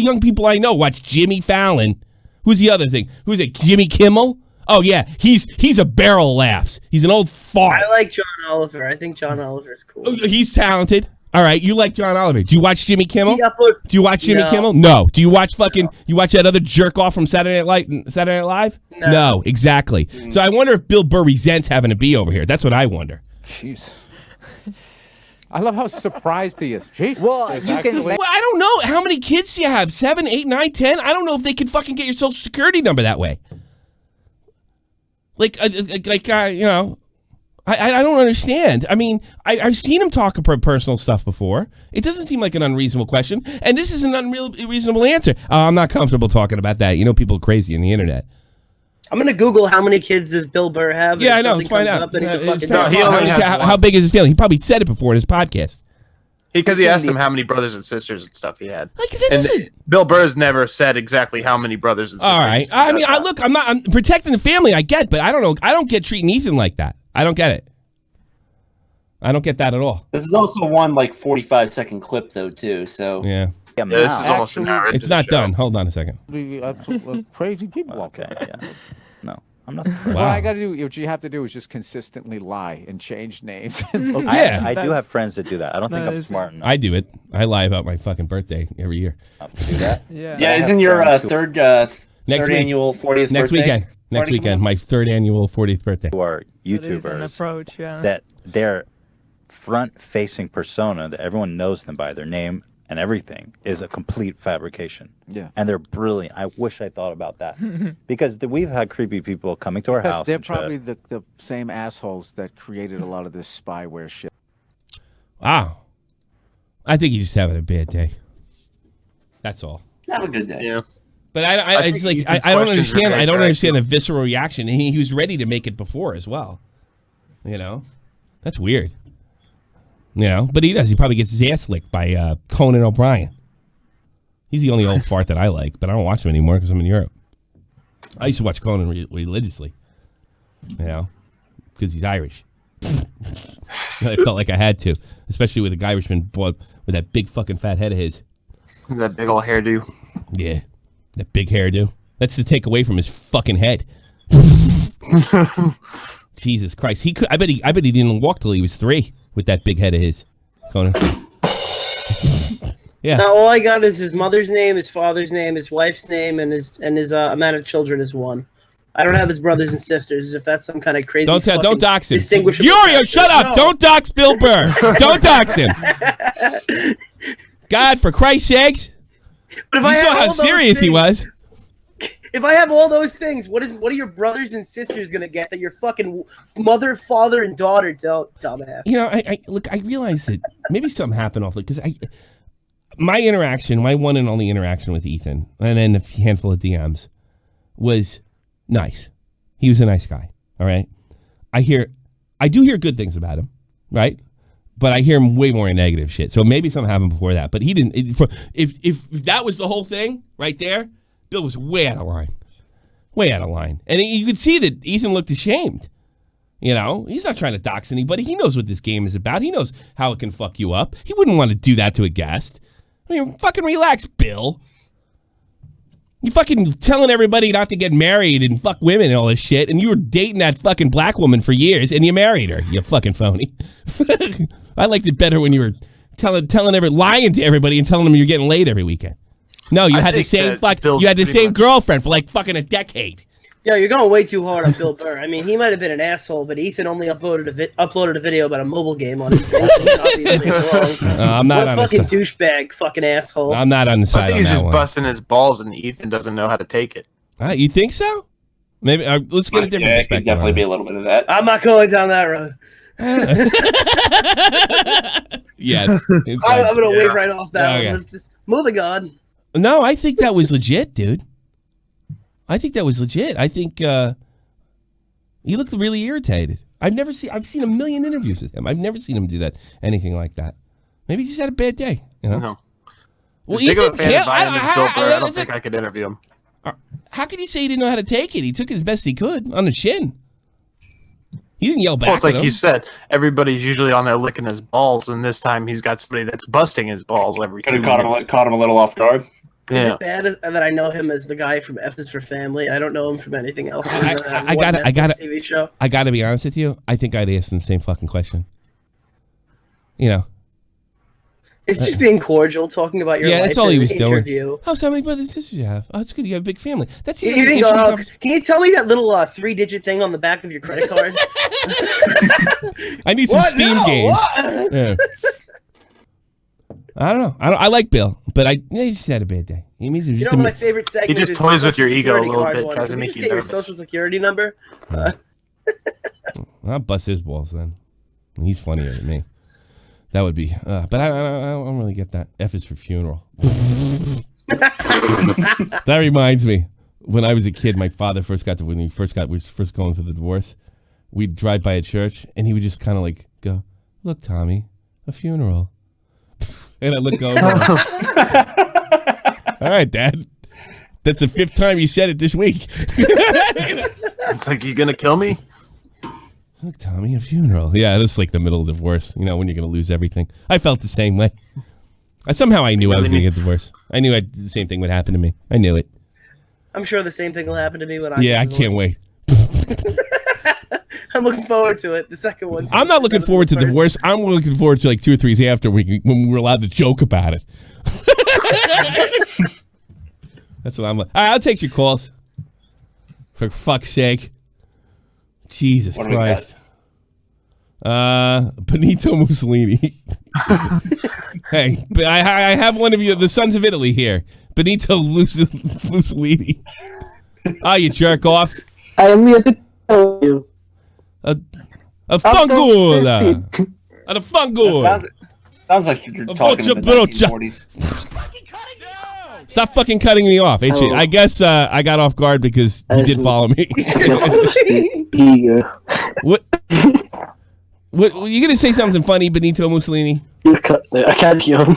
young people I know watch Jimmy Fallon. Who's the other thing? Who's it? Jimmy Kimmel? Oh yeah, he's a barrel of laughs. He's an old fart. I like John Oliver. I think John Oliver's cool. Oh, he's talented. All right, you like John Oliver. Do you watch Jimmy Kimmel? He uploads- Do you watch Jimmy No. Kimmel? No. Do you watch you watch that other jerk off from Saturday Night Live? No, exactly. So I wonder if Bill Burr resents having to be over here. That's what I wonder. Jeez. I love how surprised he is. Jeez. Well, It's you can- Well, I don't know. How many kids do you have? 7, 8, 9, 10? I don't know if they can fucking get your social security number that way. You know, I don't understand. I mean, I've seen him talk about personal stuff before. It doesn't seem like an unreasonable question, and this is an unreasonable answer. I'm not comfortable talking about that. You know, people are crazy on the internet. I'm gonna Google how many kids does Bill Burr have. Yeah, I know. Let's find out. How big is his family? He probably said it before in his podcast. Because he asked him how many brothers and sisters and stuff he had. And Bill Burr's never said exactly how many brothers and sisters. All right. I mean, I'm protecting the family. I get, but I don't know. I don't get treating Ethan like that. I don't get it. I don't get that at all. This is also one 45-second clip though too. So yeah. This is almost an hour. It's not done. Hold on a second. Crazy people. Okay. Yeah. No, I'm not. What I got to do, what you have to do is just consistently lie and change names. I do have friends that do that. I don't think I'm smart enough. I do it. I lie about my fucking birthday every year. To do that? Yeah. Isn't your third annual 40th next birthday? Next weekend, my third annual 40th birthday. Who are YouTubers that their front-facing persona that everyone knows them by, their name and everything, is a complete fabrication. Yeah. And they're brilliant. I wish I thought about that. Because we've had creepy people coming to our house. They're probably the same assholes that created a lot of this spyware shit. Wow. I think he's just having a bad day. That's all. Have a good day. Yeah. But I don't understand. I don't understand the visceral reaction. He was ready to make it before as well. You know, that's weird. You know, but he does. He probably gets his ass licked by Conan O'Brien. He's the only old fart that I like, but I don't watch him anymore because I'm in Europe. I used to watch Conan religiously. You know, because he's Irish. I felt like I had to, especially with a Irishman with that big fucking fat head of his. That big old hairdo. Yeah. That big hairdo. That's to take away from his fucking head. Jesus Christ. He could. I bet he didn't walk till he was 3 with that big head of his. Conan. Yeah. Now all I got is his mother's name, his father's name, his wife's name, and his amount of children is 1. I don't have his brothers and sisters. If that's some kind of crazy. Don't dox him. Yurio, shut up! No. Don't dox Bill Burr. Don't dox him. God, for Christ's sakes. But you saw how serious he was. If I have all those things, what are your brothers and sisters gonna get that your fucking mother, father, and daughter don't, dumbass? You know, I realize that maybe something happened awfully because my one and only interaction with Ethan, and then a handful of DMs, was nice. He was a nice guy. All right. I do hear good things about him, right? But I hear him way more negative shit. So maybe something happened before that. But he didn't. If that was the whole thing right there, Bill was way out of line. Way out of line. And you could see that Ethan looked ashamed. You know, he's not trying to dox anybody. He knows what this game is about. He knows how it can fuck you up. He wouldn't want to do that to a guest. I mean, fucking relax, Bill. You fucking telling everybody not to get married and fuck women and all this shit, and you were dating that fucking black woman for years, and you married her. You fucking phony. I liked it better when you were lying to everybody and telling them you're getting laid every weekend. No, you had the same girlfriend for like fucking a decade. Yo, you're going way too hard on Bill Burr. I mean, he might have been an asshole, but Ethan only uploaded a video about a mobile game on his thing. I'm not on fucking douchebag, fucking asshole. I'm not on the side. I think he's just busting his balls, and Ethan doesn't know how to take it. You think so? Maybe let's get a different perspective. Could definitely be a little bit of that. I'm not going down that road. Yes, I'm gonna wave right off that one. Let's just moving on. No, I think that was legit, dude. I think that was legit. I think he looked really irritated. I've seen a million interviews with him. I've never seen him do anything like that. Maybe he just had a bad day. You know? No. Well, as big of a fan of mine as Bill Burr, I don't think I could interview him. How could you say he didn't know how to take it? He took it as best he could on the chin. He didn't yell back. Well, it's like you said, everybody's usually on there licking his balls, and this time he's got somebody that's busting his balls every. Could have caught him a little off guard. Is it bad that I know him as the guy from F is for Family? I don't know him from anything else. I got TV show. I got to be honest with you. I think I'd ask him the same fucking question. You know, it's just being cordial, talking about your life. Yeah, that's all he was doing. How many brothers and sisters you have? Oh, that's good. You have a big family. That's can you tell me that little 3-digit thing on the back of your credit card? I need some Steam games. Yeah. I don't know. I like Bill, but he just had a bad day. He means you know my favorite segment. He just toys with your ego a little bit, tries to make you nervous. Your social security number. I'll bust his balls then. He's funnier than me. That would be, but I don't really get that. F is for funeral. That reminds me, when I was a kid, my father when we first going through the divorce, we'd drive by a church, and he would just kind of like go, "Look, Tommy, a funeral," and I look over. All right, Dad. That's the 5th time you said it this week. It's like, you gonna kill me? Look, Tommy, a funeral. Yeah, this is like the middle of divorce. You know, when you're going to lose everything. I felt the same way. Somehow I knew I was going to get divorced. I knew the same thing would happen to me. I knew it. I'm sure the same thing will happen to me when I can't wait. I'm looking forward to it. The second one. I'm not looking forward to divorce. I'm looking forward to like 2 or 3 days after when we're allowed to joke about it. That's what I'm like. All right, I'll take your calls. For fuck's sake. Jesus Christ. Benito Mussolini. Hey, I have one of you, the Sons of Italy here. Benito Mussolini. Oh, you jerk off. I am here to tell you. A fungula. A fungula. Sounds like you're talking in the 1940s. Stop fucking cutting me off. I guess I got off guard because you did follow me. What? What? You gonna say something funny, Benito Mussolini? You cut there. I can't hear him.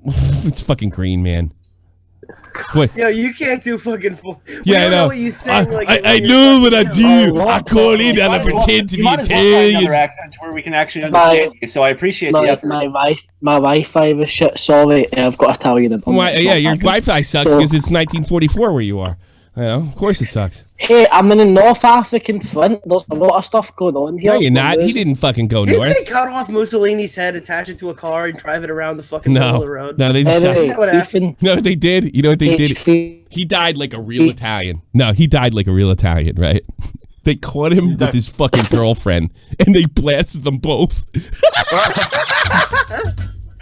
It's fucking green, man. Wait. Yo, you can't do fucking. Yeah, I know. What you saying, I know what I do. I call in and I pretend to be Italian. Another accent where we can actually understand you, so I appreciate the effort. My Wi-Fi was shit. Sorry, I've got Italian. Yeah, your Wi-Fi sucks because it's 1944 where you are. You know, of course it sucks. Hey, I'm in a North African front. There's a lot of stuff going on here. No, you're not. He didn't fucking go north. Didn't they cut off Mussolini's head, attach it to a car, and drive it around the fucking middle of the road? No, they just Ethan, no, they did. You know what they did? He died like a real Italian. No, he died like a real Italian, right? They caught him with his fucking girlfriend, and they blasted them both. He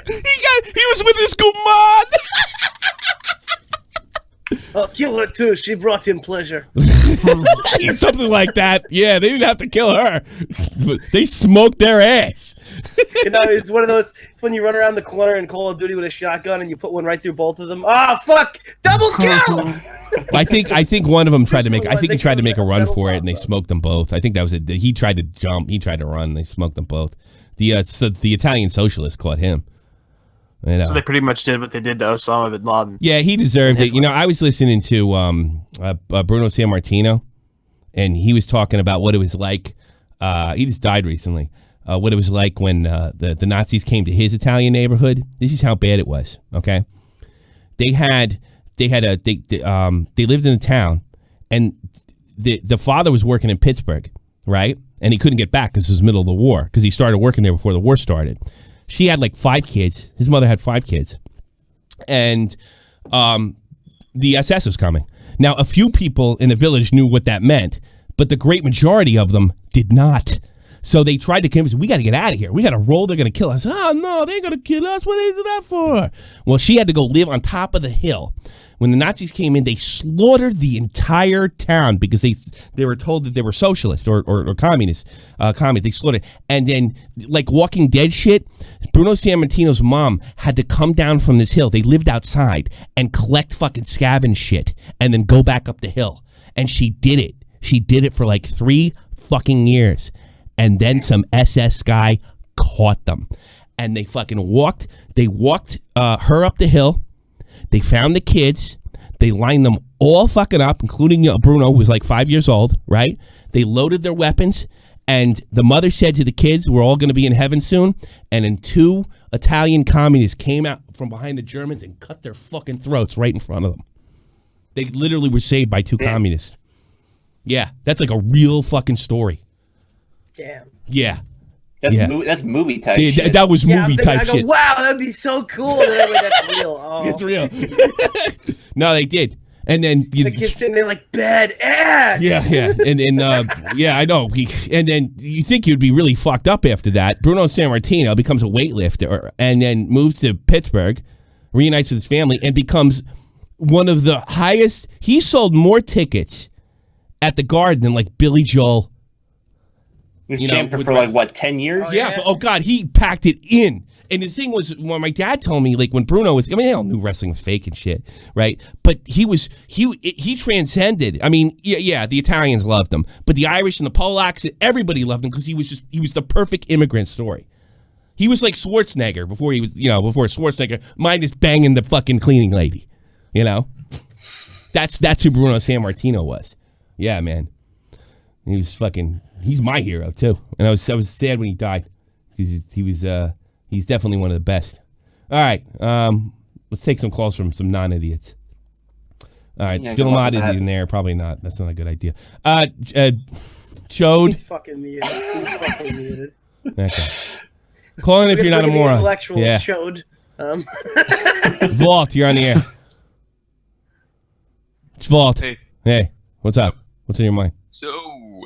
was with his command. I'll kill her too. She brought him pleasure. Something like that. Yeah, they didn't have to kill her. They smoked their ass. You know, it's one of those. It's when you run around the corner in Call of Duty with a shotgun and you put one right through both of them. Ah, fuck! Double kill. I think one of them tried to make. I think he tried to make a run for it, and they smoked them both. I think that was it. He tried to jump. He tried to run. And they smoked them both. The Italian socialist caught him. You know. So they pretty much did what they did to Osama bin Laden. Yeah, he deserved it. You know, I was listening to Bruno Sammartino, and he was talking about what it was like. He just died recently. What it was like when the Nazis came to his Italian neighborhood. This is how bad it was. Okay, they lived in the town, and the father was working in Pittsburgh, right? And he couldn't get back because it was the middle of the war because he started working there before the war started. She had like 5 kids. His mother had 5 kids. And the SS was coming. Now, a few people in the village knew what that meant, but the great majority of them did not. So they tried to convince, we got to get out of here. We got to roll. They're going to kill us. Oh, no, they ain't going to kill us. What are they do that for? Well, she had to go live on top of the hill. When the Nazis came in, they slaughtered the entire town because they were told that they were socialist or communist. They slaughtered. And then, like Walking Dead shit, Bruno Sammartino's mom had to come down from this hill. They lived outside and collect fucking scavenge shit and then go back up the hill. And she did it. She did it for like 3 fucking years. And then some SS guy caught them. And they fucking walked her up the hill. They found the kids. They lined them all fucking up, including Bruno, who was like 5 years old, right? They loaded their weapons, and the mother said to the kids, we're all going to be in heaven soon. And then 2 Italian communists came out from behind the Germans and cut their fucking throats right in front of them. They literally were saved by 2 communists. Yeah, that's like a real fucking story. Damn. Yeah. That's movie type shit. That was movie type shit. Wow, that'd be so cool. And then, that's real. Oh. It's real. No, they did. And then the kid's sitting there like bad ass. Yeah. And yeah, I know. And then you think you'd be really fucked up after that. Bruno Sammartino becomes a weightlifter and then moves to Pittsburgh, reunites with his family, and becomes one of the highest. He sold more tickets at the Garden than like Billy Joel. He was champion for like what, 10 years? Yeah. Oh God, he packed it in. And the thing was, when my dad told me, like when Bruno was, I mean, they all knew wrestling was fake and shit, right? But he transcended. I mean, yeah, the Italians loved him, but the Irish and the Polacks, everybody loved him because he was the perfect immigrant story. He was like Schwarzenegger before Schwarzenegger minus banging the fucking cleaning lady, you know. That's who Bruno Sammartino was. Yeah, man. He's my hero too. And I was sad when he died because he's definitely one of the best. All right, let's take some calls from some non-idiots. All right, Phil Mott is in there. Probably not. That's not a good idea. Chode. He's fucking muted. Okay. Call in if you're not a moron. Intellectual Chode. Vault, you're on the air. It's Vault. Hey, what's up? What's in your mind? So,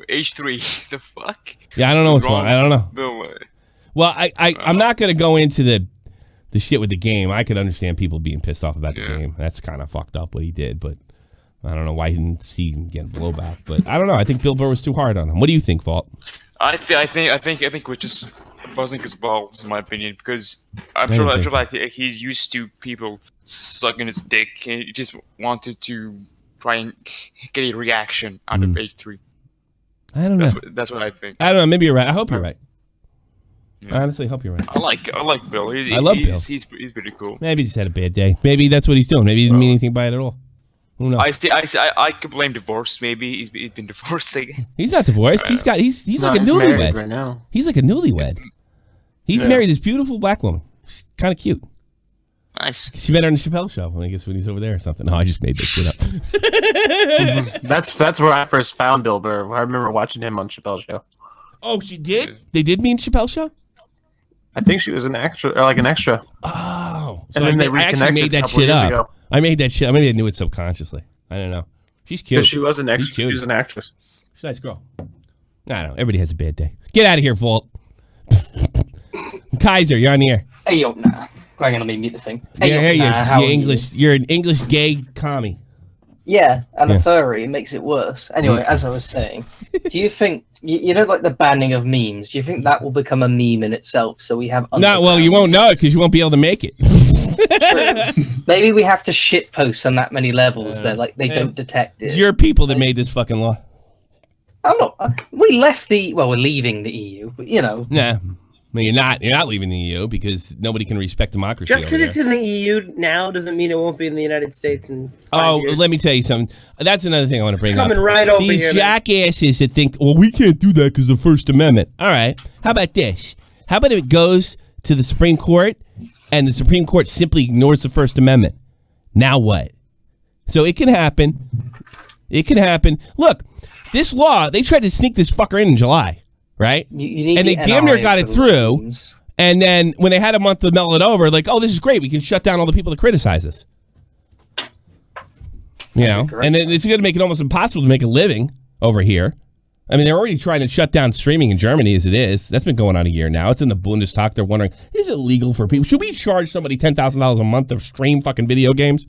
H3, the fuck? Yeah, I don't know what's wrong. I don't know. Well, I'm not going to go into the shit with the game. I could understand people being pissed off about the game. That's kind of fucked up what he did, but I don't know why he didn't see him get blowback. But I don't know. I think Bill Burr was too hard on him. What do you think, Vault? I think we're just buzzing his balls, in my opinion, because I'm sure like he's used to people sucking his dick, and he just wanted to try and get a reaction out of H3. I don't know. That's what I think. I don't know. Maybe you're right. I hope you're right. I honestly hope you're right. I like Bill. I love Bill. He's pretty cool. Maybe he's had a bad day. Maybe that's what he's doing. Maybe he didn't mean anything by it at all. Who knows? I could blame divorce. Maybe he's been divorced again. He's not divorced. He's like a newlywed right now. He's like a newlywed. He's married this beautiful black woman. She's kind of cute. Nice. She met her on the Chappelle show. I guess when he's over there or something. No, I just made this shit up. That's where I first found Bill Burr. I remember watching him on Chappelle's show. Oh, she did? Yeah. They did mean Chappelle show? I think she was an extra, or like an extra. Oh, so and then I actually made that shit up. Ago. I made that shit. Maybe I knew it subconsciously. I don't know. She's cute. She was an extra. She was an actress. She's a nice girl. I don't know. Everybody has a bad day. Get out of here, Vault. Kaiser, you're on the air. Hey, yo, nah. Hang on, let me mute the thing. Hey, you're English. You're an English gay commie. Yeah, and a furry makes it worse. Anyway, as I was saying, do you think you know, like the banning of memes? Do you think that will become a meme in itself? So we have well, you won't know it because you won't be able to make it. True. Maybe we have to shit post on that many levels that like they don't detect it. It's your people that made this fucking law. I'm not. We left we're leaving the EU, but you know. Nah. No, you're not leaving the EU because nobody can respect democracy. Just because it's in the EU now doesn't mean it won't be in the United States in 5 years. Let me tell you something. That's another thing I want to bring up. Coming right over These here. These jackasses that think, well, we can't do that because of the First Amendment. All right. How about this? How about if it goes to the Supreme Court and the Supreme Court simply ignores the First Amendment? Now what? So it can happen. It can happen. Look, this law, they tried to sneak this fucker in July. Right? And they damn near got it through. And then when they had a month to mull it over, like, oh, this is great. We can shut down all the people that criticize us. You know? And then it's going to make it almost impossible to make a living over here. I mean, they're already trying to shut down streaming in Germany as it is. That's been going on a year now. It's in the Bundestag. They're wondering, is it legal for people? Should we charge somebody $10,000 a month to stream fucking video games?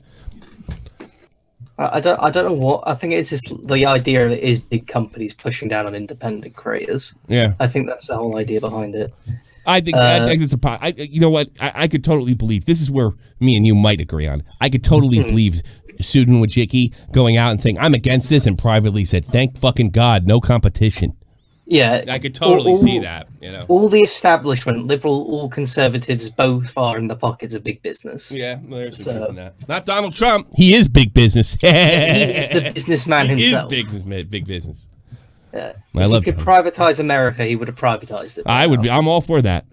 I don't know what. I think it's just the idea that it is big companies pushing down on independent creators. Yeah, I think that's the whole idea behind it. I think it's you know what? I could totally believe this is where me and you might agree on. I could totally believe Sudin Wojcicki going out and saying I'm against this and privately said thank fucking God no competition. Yeah, I could totally see that. You know, all the establishment, liberal, all conservatives, both are in the pockets of big business. Yeah, well, there's some truth in that. Not Donald Trump. He is big business. He is the businessman himself. He is big business. Yeah. If he could privatize America, he would have privatized it. I'm all for that.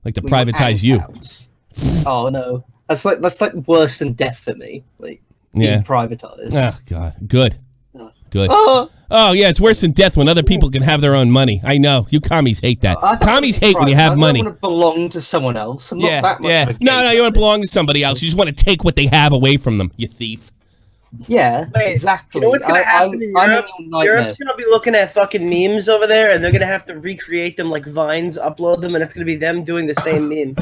Like to privatize you. Oh no, that's like worse than death for me. Like being privatized. Oh God, good. Good. Oh, yeah, it's worse than death when other people can have their own money. I know. You commies hate that. Commies hate when you have money. I don't want to belong to someone else. I'm not that much of a No, you want to belong to somebody else. You just want to take what they have away from them, you thief. Yeah, exactly. You know what's going to happen in Europe? Europe's going to be looking at fucking memes over there, and they're going to have to recreate them like Vines, upload them, and it's going to be them doing the same meme.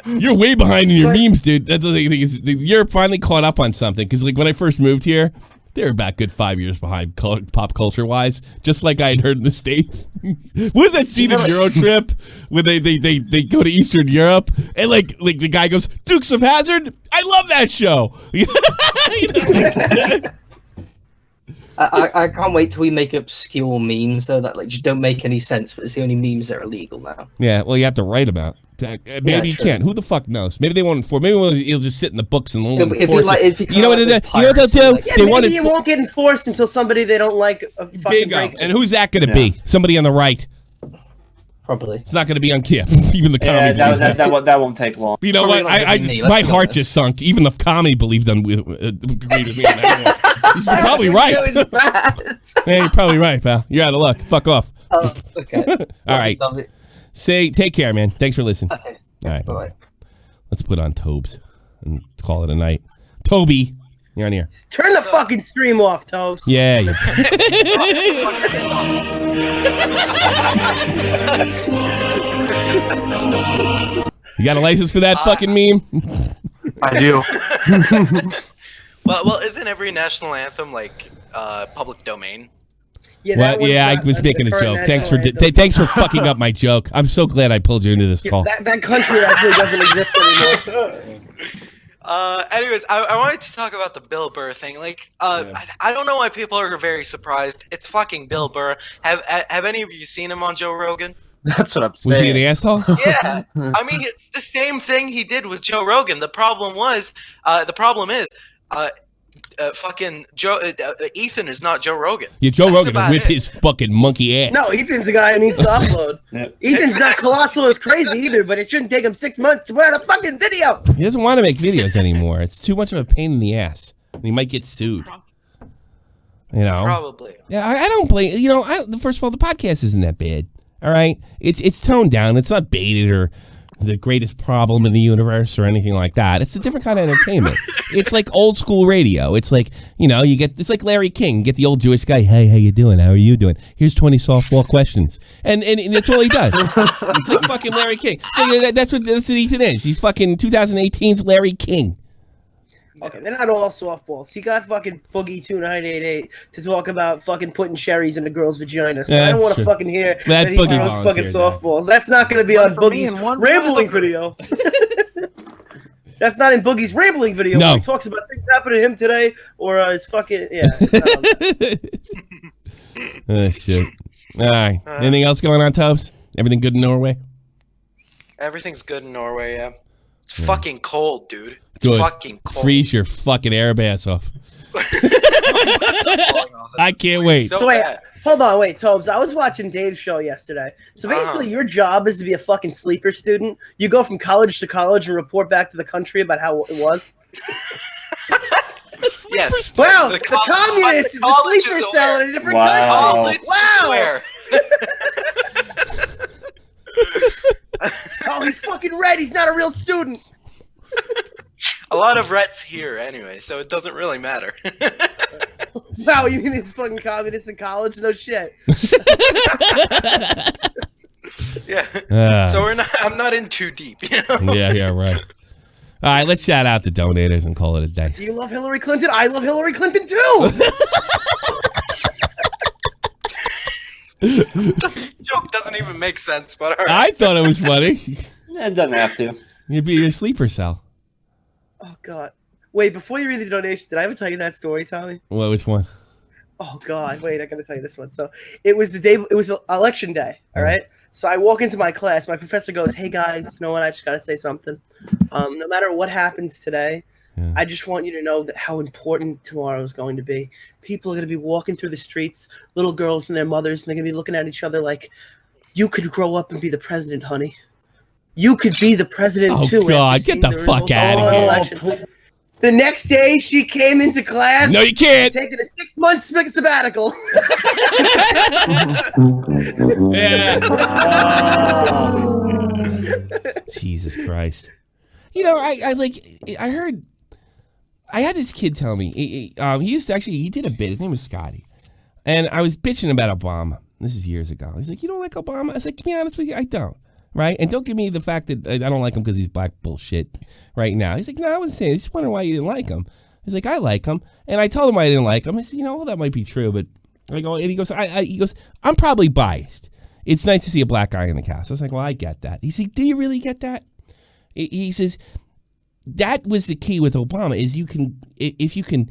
You're way behind in your memes, dude. That's the thing. You're finally caught up on something. Because like when I first moved here, They're about good 5 years behind pop culture wise, just like I had heard in the States. What was that scene in Euro Trip where they go to Eastern Europe and like the guy goes, Dukes of Hazzard? I love that show. I can't wait till we make obscure memes though that like just don't make any sense, but it's the only memes that are illegal now. Yeah, well, you have to write about. Maybe you can't. Who the fuck knows? Maybe they won't enforce. Maybe it'll just sit in the books and they'll enforce it. You know what they'll do? Yeah, maybe it won't get enforced until somebody they don't like fucking breaks it. And who's that going to be? Somebody on the right. Probably. It's not going to be on Kip. Even the comedy. That won't take long. You know what? My heart just sunk. Even the comedy agreed with me on that one. He's probably right. Hey, you're probably right, pal. You're out of luck. Fuck off. Oh, okay. All right. Take care, man. Thanks for listening. Okay. All right. Bye. Let's put on Tobes and call it a night. Toby, you're on here. Turn the fucking stream off, Tobes. Yeah. You got a license for that fucking meme? I do. Well, isn't every national anthem like public domain? Yeah, I was making a joke. Thanks for fucking up my joke. I'm so glad I pulled you into this call. That country actually doesn't exist anymore. Anyways, I wanted to talk about the Bill Burr thing. Like, I don't know why people are very surprised. It's fucking Bill Burr. Have any of you seen him on Joe Rogan? That's what I'm saying. Was he an asshole? Yeah, I mean it's the same thing he did with Joe Rogan. The problem is, fucking Joe Ethan is not Joe Rogan. Yeah, Joe Rogan will whip his fucking monkey ass. No, Ethan's the guy who needs to upload. Ethan's not colossal as crazy either, but it shouldn't take him 6 months to put out a fucking video. He doesn't want to make videos anymore. It's too much of a pain in the ass. And he might get sued. You know? Probably. Yeah, I don't blame. You know, first of all, the podcast isn't that bad. All right, it's toned down. It's not baited or the greatest problem in the universe or anything like that. It's a different kind of entertainment. It's like old school radio. It's like, you know, it's like Larry King. You get the old Jewish guy. Hey, how you doing? How are you doing? Here's 20 softball questions, and that's all he does. It's like fucking Larry King. That's what Ethan is. He's fucking 2018's Larry King. Okay, they're not all softballs. He got fucking Boogie 2988 to talk about fucking putting cherries in a girl's vagina. So I don't want to fucking hear that he throws fucking softballs. That's not going to be on Boogie's rambling video. That's not in Boogie's rambling video. No. Where he talks about things happening to him today or his fucking Oh shit! All right. Anything else going on, Tobes? Everything good in Norway? Everything's good in Norway. Yeah, it's fucking cold, dude. It's Good. fucking cold. Freeze your fucking Arab ass off. I can't wait. So wait, hold on, wait, Tobes. I was watching Dave's show yesterday. So basically, your job is to be a fucking sleeper student. You go from college to college and report back to the country about how it was. Yes. Wow, the communist is a sleeper cell in a different country. Wow. Oh, he's fucking red. He's not a real student. A lot of Reds here anyway, so it doesn't really matter. Wow, you mean it's fucking communists in college? No shit. Yeah. So I'm not in too deep. You know? Yeah, right. All right, let's shout out the donators and call it a day. Do you love Hillary Clinton? I love Hillary Clinton too. The joke doesn't even make sense, but all right. I thought it was funny. It doesn't have to. You'd be a sleeper cell. Oh God! Wait, before you read the donation, did I ever tell you that story, Tommy? Well, which one? Oh God! Wait, I gotta tell you this one. So it was the day. It was election day. All right. So I walk into my class. My professor goes, "Hey guys, you know what? I just gotta say something. No matter what happens today, I just want you to know that how important tomorrow is going to be. People are gonna be walking through the streets, little girls and their mothers, and they're gonna be looking at each other like, you could grow up and be the president, honey. You could be the president too." Oh God! Get the fuck out of here! The next day, she came into class. No, you can't. Taking a 6-month sabbatical. Yeah. Jesus Christ! You know, I heard. I had this kid tell me he used to he did a bit. His name was Scotty, and I was bitching about Obama. This is years ago. He's like, "You don't like Obama?" I was like, "To be honest with you, I don't." Right? And don't give me the fact that I don't like him because he's black bullshit right now. He's like, "No, I wasn't saying. I just wondering why you didn't like him." He's like, I like him. And I told him I didn't like him. I said, you know, well, that might be true, but I go, and he goes, I'm probably biased. It's nice to see a black guy in the cast. I was like, well, I get that. He said, do you really get that? He says, that was the key with Obama is if you can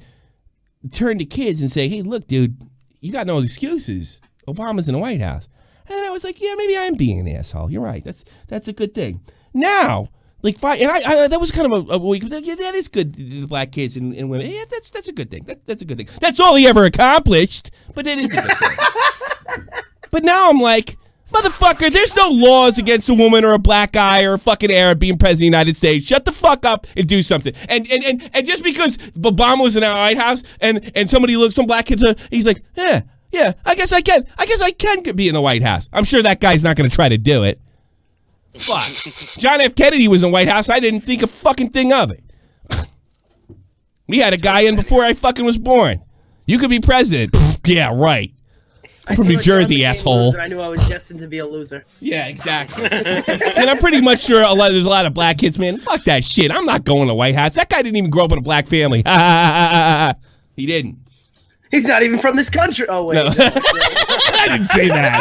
turn to kids and say, hey, look, dude, you got no excuses. Obama's in the White House. And I was like, yeah, maybe I'm being an asshole. You're right. That's a good thing. Now, like, and I that was kind of a week. Yeah, that is good. The black kids and women. Yeah, that's a good thing. That's a good thing. That's all he ever accomplished. But it is a good thing. But now I'm like, motherfucker, there's no laws against a woman or a black guy or a fucking Arab being president of the United States. Shut the fuck up and do something. And just because Obama was in our White House and somebody looks, some black kids, he's like, yeah, I guess I can be in the White House. I'm sure that guy's not going to try to do it. Fuck. John F. Kennedy was in the White House. I didn't think a fucking thing of it. We had a guy in before I fucking was born. You could be president. Yeah, right. I'm from New Jersey, asshole. I knew I was destined to be a loser. Yeah, exactly. And I'm pretty much sure there's a lot of black kids, man. Fuck that shit. I'm not going to the White House. That guy didn't even grow up in a black family. He didn't. He's not even from this country. Oh, wait. No. I didn't say that.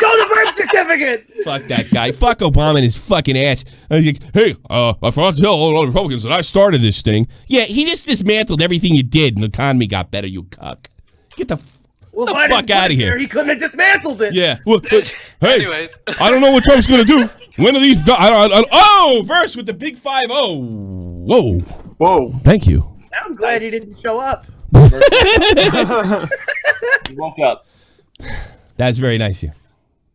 Show the birth certificate. Fuck that guy. Fuck Obama and his fucking ass. Like, hey, I forgot to tell all the Republicans that I started this thing. Yeah, he just dismantled everything you did and the economy got better, you cuck. Get the fuck out of here. He couldn't have dismantled it. Yeah. Well, hey, anyways. I don't know what Trump's going to do. When are these... Versts with the big 5-0. Whoa. Thank you. I'm glad he didn't show up. He woke up. That's very nice of you.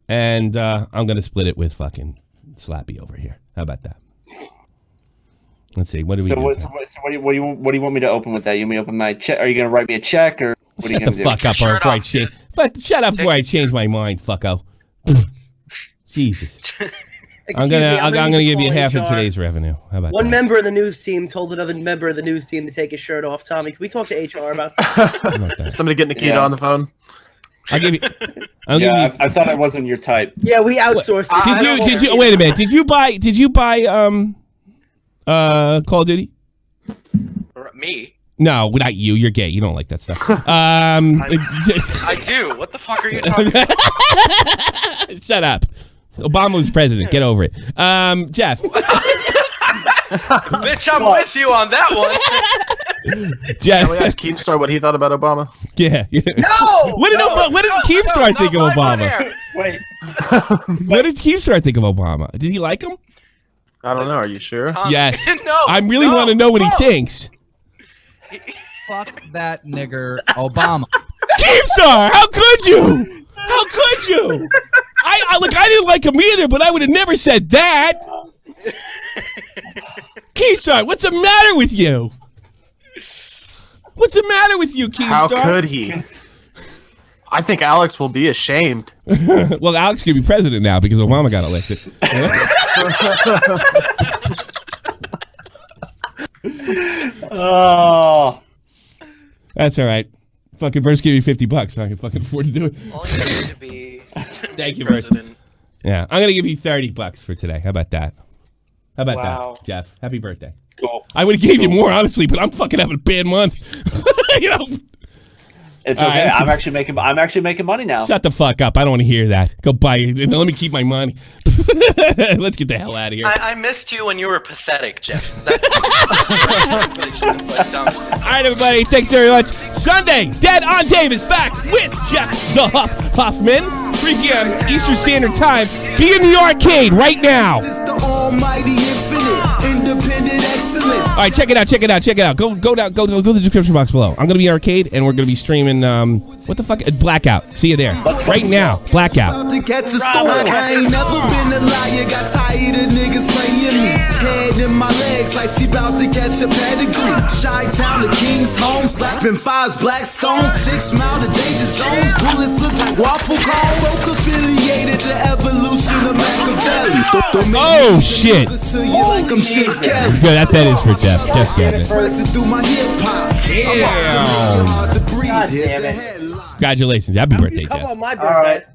And I'm going to split it with fucking Slappy over here. How about that? Let's see. What do we do? So what do you want me to open with that? You want me to open my check? Are you going to write me a check or what are you going to do? Shut the fuck up before I change. But shut up before I change my mind, fucko. Jesus. I'm gonna give you half of today's revenue. How about One member of the news team told another member of the news team to take his shirt off. Tommy, can we talk to HR about that? Somebody get Nikita on the phone. I'll give you. I thought I wasn't your type. Yeah, we outsourced it. Did you? Wait a minute. Did you buy Call of Duty? Me? No, not you. You're gay. You don't like that stuff. I do. What the fuck are you talking about? Shut up. Obama was president. Get over it. Jeff. Bitch, I'm with you on that one. Jeff. Can we ask Keemstar what he thought about Obama? Yeah. No! What did Keemstar think of Obama? Wait. What did Keemstar think of Obama? Did he like him? I don't know. Are you sure? Yes. I really want to know what he thinks. Fuck that nigger Obama. Keemstar, how could you? How could you? I didn't like him either, but I would have never said that. Keemstar, what's the matter with you? What's the matter with you, Keemstar? How could he? I think Alex will be ashamed. Well, Alex could be president now because Obama got elected. Oh. That's all right. Fucking Versts gave me $50 so I can fucking afford to do it. All you need to be Thank you, Versts. Yeah, I'm going to give you $30 for today. How about that? How about that, Jeff? Happy birthday. Cool. I would have gave you more, honestly, but I'm fucking having a bad month. You know? It's okay. Right, I'm actually making money now. Shut the fuck up. I don't want to hear that. Go buy it. Let me keep my money. Let's get the hell out of here. I missed you when you were pathetic, Jeff. All right, everybody. Thanks very much. Sunday, Dead on Davis back with Jeff the Huffman. 3 p.m. Eastern Standard Time. Be in the arcade right now. All right, check it out. Go to the description box below. I'm gonna be in arcade, and we're gonna be streaming. What the fuck? Blackout. See you there right now. Blackout. To catch a storm. I ain't never been a liar. Got tired of niggas playing me. Head in my legs like she about to catch a pedigree. Chi-town to King's home. Spin 5's Black Stones. 6 mile to danger zones. Bullets look like waffle cones. Folk affiliated to evolution of Machiavelli. Oh shit. Good. That is for Jeff. Jeff's getting it. Damn. Congratulations. Happy birthday, Jeff. Come on my birthday.